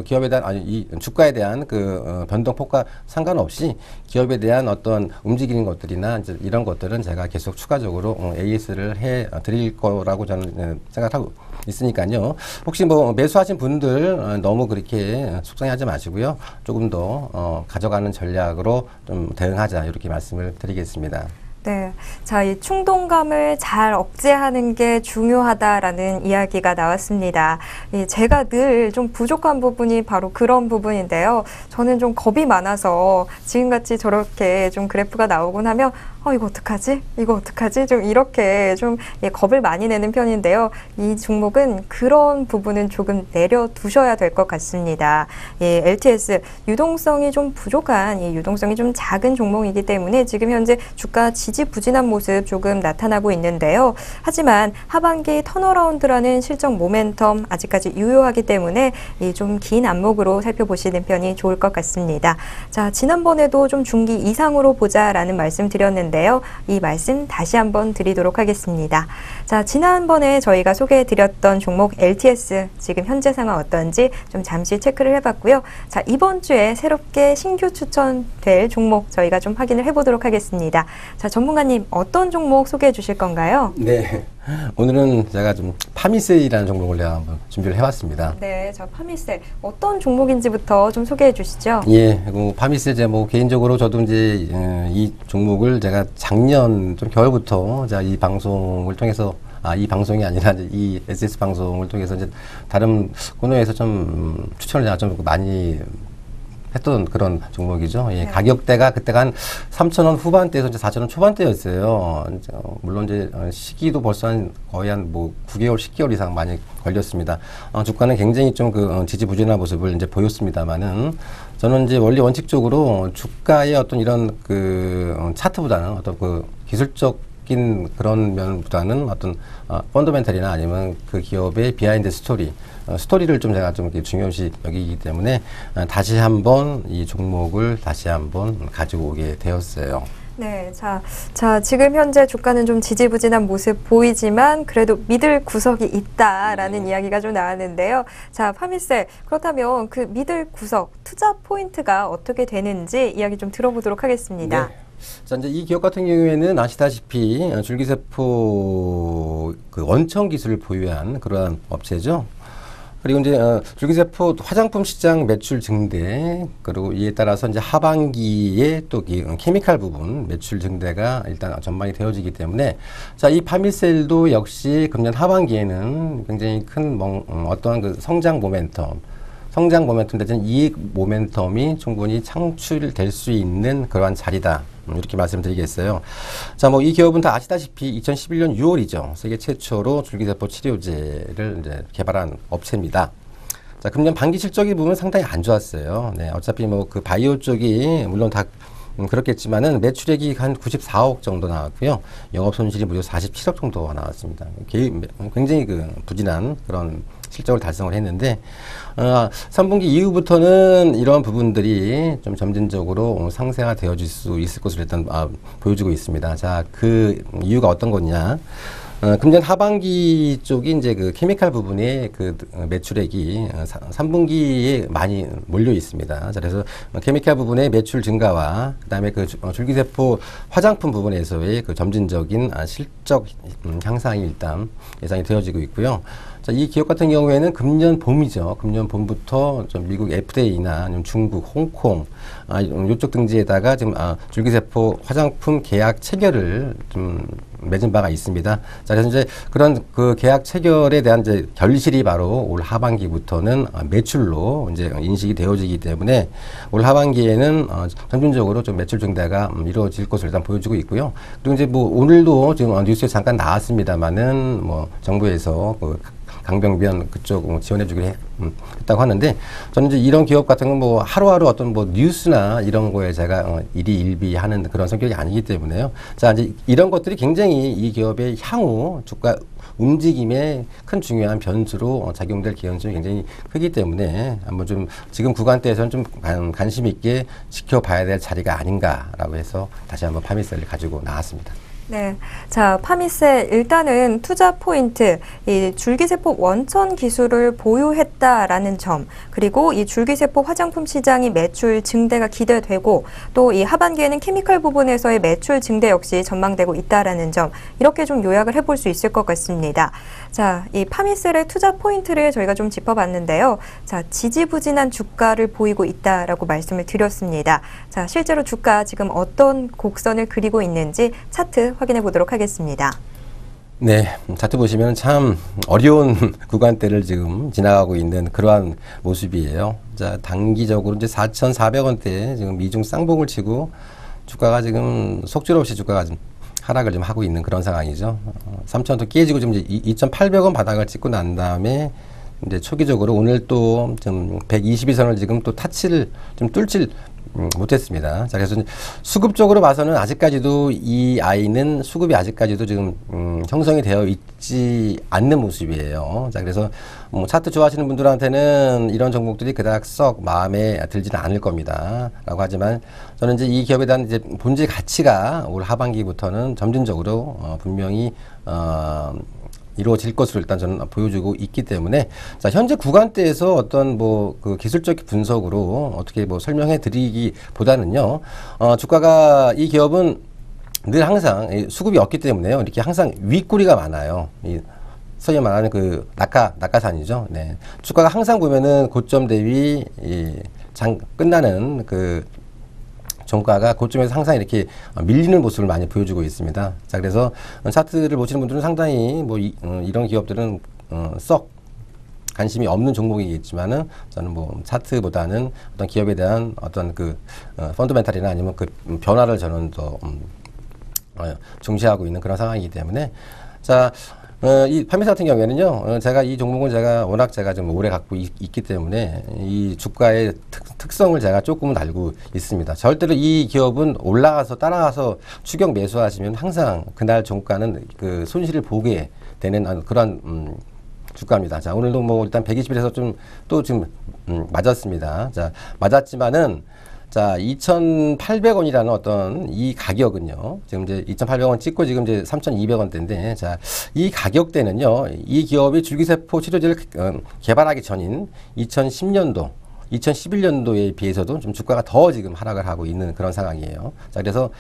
기업에 대한, 아니, 이 주가에 대한 그 변동폭과 상관없이 기업에 대한 어떤 움직이는 것들이나 이제 이런 것들은 제가 계속 추가적으로 AS를 해 드릴 거라고 저는 생각하고 있으니까요. 혹시 뭐 매수하신 분들 너무 그렇게 속상해하지 마시고요. 조금 더 가져가는 전략으로 좀 대응하자, 이렇게 말씀을 드리겠습니다. 네. 자, 이 충동감을 잘 억제하는 게 중요하다라는 이야기가 나왔습니다. 제가 늘 좀 부족한 부분이 바로 그런 부분인데요. 저는 좀 겁이 많아서 지금같이 저렇게 좀 그래프가 나오곤 하면 이거 어떡하지? 이거 어떡하지? 좀 이렇게 좀 겁을 많이 내는 편인데요. 이 종목은 그런 부분은 조금 내려두셔야 될 것 같습니다. LTS 유동성이 좀 부족한, 유동성이 좀 작은 종목이기 때문에 지금 현재 주가 지지부진한 모습 조금 나타나고 있는데요. 하지만 하반기 턴어라운드라는 실적 모멘텀 아직까지 유효하기 때문에 좀 긴 안목으로 살펴보시는 편이 좋을 것 같습니다. 자, 지난번에도 좀 중기 이상으로 보자라는 말씀 드렸는데 이 말씀 다시 한번 드리도록 하겠습니다. 자, 지난번에 저희가 소개해드렸던 종목 LTS 지금 현재 상황 어떤지 좀 잠시 체크를 해봤고요. 자, 이번 주에 새롭게 신규 추천될 종목 저희가 좀 확인을 해보도록 하겠습니다. 자, 전문가님 어떤 종목 소개해 주실 건가요? 네. 오늘은 제가 좀 파미셀이라는 종목을 내가 한번 준비를 해봤습니다. 네, 자, 파미셀 어떤 종목인지부터 좀 소개해 주시죠. 예, 파미셀 제가 개인적으로 저도 이제 이 종목을 제가 작년 좀 겨울부터 제가 이 방송을 통해서 이 방송이 아니라 이제 이 SS 방송을 통해서 이제 다른 코너에서 좀 추천을 제가 좀 많이 했던 그런 종목이죠. 예, 네. 가격대가 그때가 한 3,000원 후반대에서 이제 4,000원 초반대였어요. 물론 이제 시기도 벌써 거의 한 9개월, 10개월 이상 많이 걸렸습니다. 주가는 굉장히 좀 지지부진한 모습을 이제 보였습니다만은 저는 이제 원리 원칙적으로 주가의 어떤 이런 차트보다는 어떤 기술적인 그런 면보다는 어떤 펀더멘탈이나 아니면 그 기업의 비하인드 스토리를 좀 제가 좀 중요시 여기기 때문에 다시 한번 이 종목을 다시 한번 가지고 오게 되었어요. 네, 자, 지금 현재 주가는 좀 지지부진한 모습 보이지만 그래도 믿을 구석이 있다라는 이야기가 좀 나왔는데요. 자, 파미셀 그렇다면 그 믿을 구석, 투자 포인트가 어떻게 되는지 이야기 좀 들어보도록 하겠습니다. 네. 자, 이제 이 기업 같은 경우에는 아시다시피 줄기세포 원청 기술을 보유한 그러한 업체죠. 그리고 이제 줄기세포 화장품 시장 매출 증대, 그리고 이에 따라서 이제 하반기에 또 케미칼 부분 매출 증대가 일단 전망이 되어지기 때문에, 자, 이 파미셀도 역시 금년 하반기에는 굉장히 큰 어떠한 성장 모멘텀 내지는 이익 모멘텀이 충분히 창출될 수 있는 그러한 자리다. 이렇게 말씀드리겠어요. 자, 이 기업은 다 아시다시피 2011년 6월이죠. 세계 최초로 줄기세포 치료제를 이제 개발한 업체입니다. 자, 금년 반기 실적이 보면 상당히 안 좋았어요. 네, 어차피 그 바이오 쪽이 물론 다 그렇겠지만은 매출액이 한 94억 정도 나왔고요. 영업 손실이 무려 47억 정도 나왔습니다. 굉장히 부진한 그런 실적을 달성을 했는데 3분기 이후부터는 이런 부분들이 좀 점진적으로 상세화 되어질 수 있을 것으로 일단 보여지고 있습니다. 자, 그 이유가 어떤 거냐? 금년 하반기 쪽이 이제 그 케미칼 부분의 그 매출액이 3분기에 많이 몰려 있습니다. 그래서 케미칼 부분의 매출 증가와 그다음에 그 줄기세포 화장품 부분에서의 그 점진적인 실적 향상이 일단 예상이 되어지고 있고요. 자, 이 기업 같은 경우에는 금년 봄이죠. 금년 봄부터 좀 미국 FDA나 아니면 중국, 홍콩 이쪽 등지에다가 지금 줄기세포 화장품 계약 체결을 좀 맺은 바가 있습니다. 자, 그래서 이제 그런 그 계약 체결에 대한 이제 결실이 바로 올 하반기부터는 매출로 이제 인식이 되어지기 때문에 올 하반기에는 점진적으로 좀 매출 증대가 이루어질 것으로 일단 보여지고 있고요. 그리고 이제 뭐 오늘도 지금 뉴스에 잠깐 나왔습니다만은 뭐 정부에서 그 강병변 그쪽 지원해주기로 했다고 하는데 저는 이제 이런 기업 같은 건 뭐 하루하루 어떤 뭐 뉴스나 이런 거에 제가 일희일비하는 그런 성격이 아니기 때문에요. 자, 이제 이런 것들이 굉장히 이 기업의 향후 주가 움직임에 큰 중요한 변수로 작용될 개연성이 굉장히 크기 때문에 한번 좀 지금 구간대에서는 좀 관심 있게 지켜봐야 될 자리가 아닌가라고 해서 다시 한번 파미셀을 가지고 나왔습니다. 네. 자, 파미셀 일단은 투자 포인트, 이 줄기세포 원천 기술을 보유했다라는 점, 그리고 이 줄기세포 화장품 시장이 매출 증대가 기대되고 또 이 하반기에는 케미칼 부분에서의 매출 증대 역시 전망되고 있다라는 점, 이렇게 좀 요약을 해볼 수 있을 것 같습니다. 자, 이 파미셀의 투자 포인트를 저희가 좀 짚어봤는데요. 자, 지지부진한 주가를 보이고 있다라고 말씀을 드렸습니다. 자, 실제로 주가 지금 어떤 곡선을 그리고 있는지 차트 확인해 보도록 하겠습니다. 네, 차트 보시면 참 어려운 구간대를 지금 지나가고 있는 그러한 모습이에요. 자, 단기적으로 이제 4,400원대 지금 미중 쌍봉을 치고 주가가 지금 속절없이 주가가 좀 하락을 좀 하고 있는 그런 상황이죠. 3,000원도 깨지고 지금 이제 2,800원 바닥을 찍고 난 다음에 이제 초기적으로 오늘 또 좀 122선을 지금 또 타치를 좀 뚫질 못했습니다. 자, 그래서 수급적으로 봐서는 아직까지도 이 아이는 수급이 아직까지도 지금 형성이 되어 있지 않는 모습이에요. 자, 그래서 뭐 차트 좋아하시는 분들한테는 이런 종목들이 그닥 썩 마음에 들지는 않을 겁니다. 라고 하지만 저는 이제 이 기업에 대한 이제 본질 가치가 올 하반기부터는 점진적으로 분명히 이루어질 것으로 일단 저는 보여주고 있기 때문에 자, 현재 구간대에서 어떤 뭐 그 기술적 분석으로 어떻게 뭐 설명해 드리기보다는요, 주가가 이 기업은 늘 항상 수급이 없기 때문에요. 이렇게 항상 윗꼬리가 많아요. 소위 말하는 그 낙하산이죠. 네. 주가가 항상 보면은 고점 대비 끝나는 그 종가가 고점에서 항상 이렇게 밀리는 모습을 많이 보여주고 있습니다. 자, 그래서 차트를 보시는 분들은 상당히 뭐 이런 기업들은 썩 관심이 없는 종목이겠지만은 저는 뭐 차트보다는 어떤 기업에 대한 어떤 그 펀더멘탈이나 아니면 그 변화를 저는 더 중시하고 있는 그런 상황이기 때문에 자. 이 파미사 같은 경우에는요, 제가 이 종목은 워낙 제가 좀 오래 갖고 있기 때문에 이 주가의 특성을 제가 조금은 알고 있습니다. 절대로 이 기업은 올라가서 따라가서 추격 매수하시면 항상 그날 종가는 그 손실을 보게 되는 그런 주가입니다. 자, 오늘도 뭐 일단 120일에서 또 지금 맞았습니다. 자, 맞았지만은 자, 2,800원이라는 어떤 이 가격은요, 지금 이제 2,800원 찍고 지금 이제 3,200원대인데, 자, 이 가격대는요, 이 기업이 줄기세포 치료제를 개발하기 전인 2010년도, 2011년도에 비해서도 좀 주가가 더 지금 하락을 하고 있는 그런 상황이에요. 자, 그래서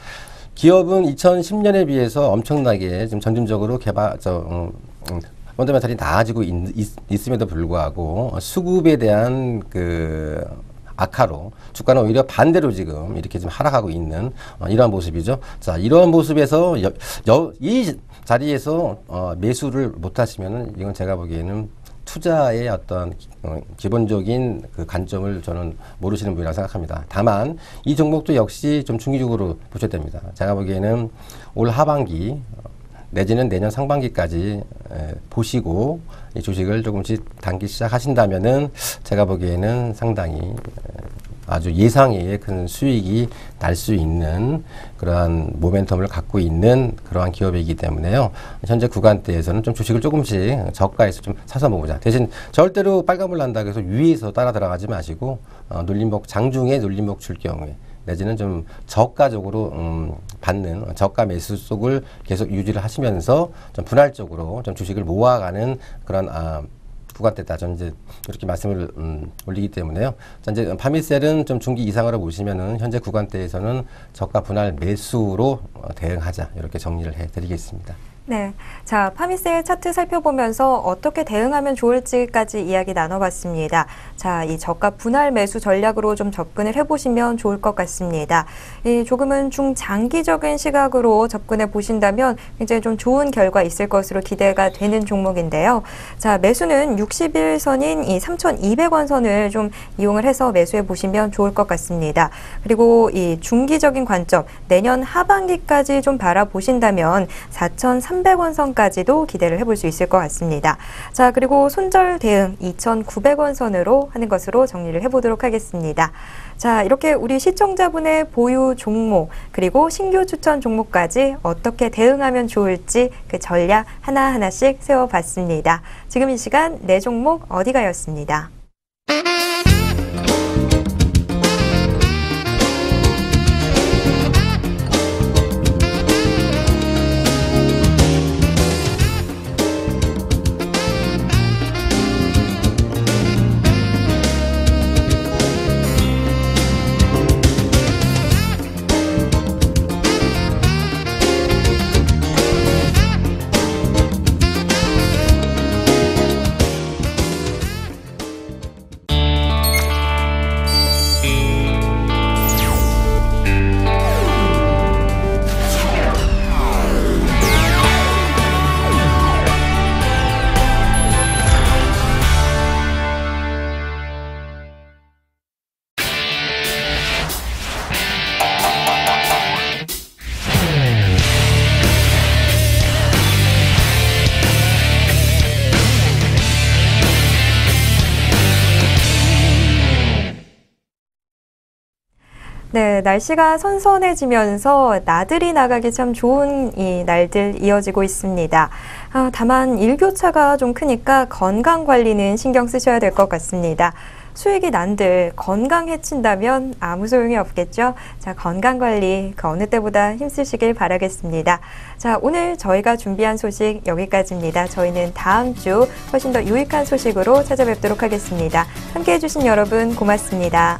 기업은 2010년에 비해서 엄청나게 지금 점진적으로 펀더멘탈이 나아지고 있음에도 불구하고 수급에 대한 그 악화로 주가는 오히려 반대로 지금 이렇게 좀 하락하고 있는 이러한 모습이죠. 자, 이러한 모습에서 이 자리에서 매수를 못 하시면은 이건 제가 보기에는 투자의 어떤 기본적인 그 관점을 저는 모르시는 분이라고 생각합니다. 다만 이 종목도 역시 좀 중기적으로 보셔야 됩니다. 제가 보기에는 올 하반기 내지는 내년 상반기까지 보시고 이 주식을 조금씩 단기 시작하신다면은 제가 보기에는 상당히 아주 예상외의 큰 수익이 날 수 있는 그러한 모멘텀을 갖고 있는 그러한 기업이기 때문에요. 현재 구간대에서는 좀 주식을 조금씩 저가에서 좀 사서 먹자. 대신 절대로 빨간불 난다고 해서 위에서 따라 들어가지 마시고 눌림목 장중에 눌림목 줄 경우에 내지는 좀 저가적으로 받는 저가 매수 속을 계속 유지를 하시면서 좀 분할적으로 좀 주식을 모아가는 그런 구간대다. 저는 이제 이렇게 말씀을 올리기 때문에요. 자, 이제 파미셀은 좀 중기 이상으로 보시면은 현재 구간대에서는 저가 분할 매수로 대응하자, 이렇게 정리를 해드리겠습니다. 네. 자, 파미셀 차트 살펴보면서 어떻게 대응하면 좋을지까지 이야기 나눠봤습니다. 자, 이 저가 분할 매수 전략으로 좀 접근을 해보시면 좋을 것 같습니다. 이 조금은 중장기적인 시각으로 접근해 보신다면 굉장히 좀 좋은 결과 있을 것으로 기대가 되는 종목인데요. 자, 매수는 60일선인 이 3,200원 선을 좀 이용을 해서 매수해 보시면 좋을 것 같습니다. 그리고 이 중기적인 관점, 내년 하반기까지 좀 바라보신다면 4,300원 선까지도 기대를 해볼 수 있을 것 같습니다. 자, 그리고 손절 대응 2,900원 선으로 하는 것으로 정리를 해보도록 하겠습니다. 자, 이렇게 우리 시청자분의 보유 종목 그리고 신규 추천 종목까지 어떻게 대응하면 좋을지 그 전략 하나하나씩 세워봤습니다. 지금 이 시간 네 종목 어디가였습니다. 네, 날씨가 선선해지면서 나들이 나가기 참 좋은 이 날들 이어지고 있습니다. 다만 일교차가 좀 크니까 건강 관리는 신경 쓰셔야 될 것 같습니다. 수익이 난들 건강 해친다면 아무 소용이 없겠죠. 자, 건강 관리 그 어느 때보다 힘쓰시길 바라겠습니다. 자, 오늘 저희가 준비한 소식 여기까지입니다. 저희는 다음 주 훨씬 더 유익한 소식으로 찾아뵙도록 하겠습니다. 함께해 주신 여러분 고맙습니다.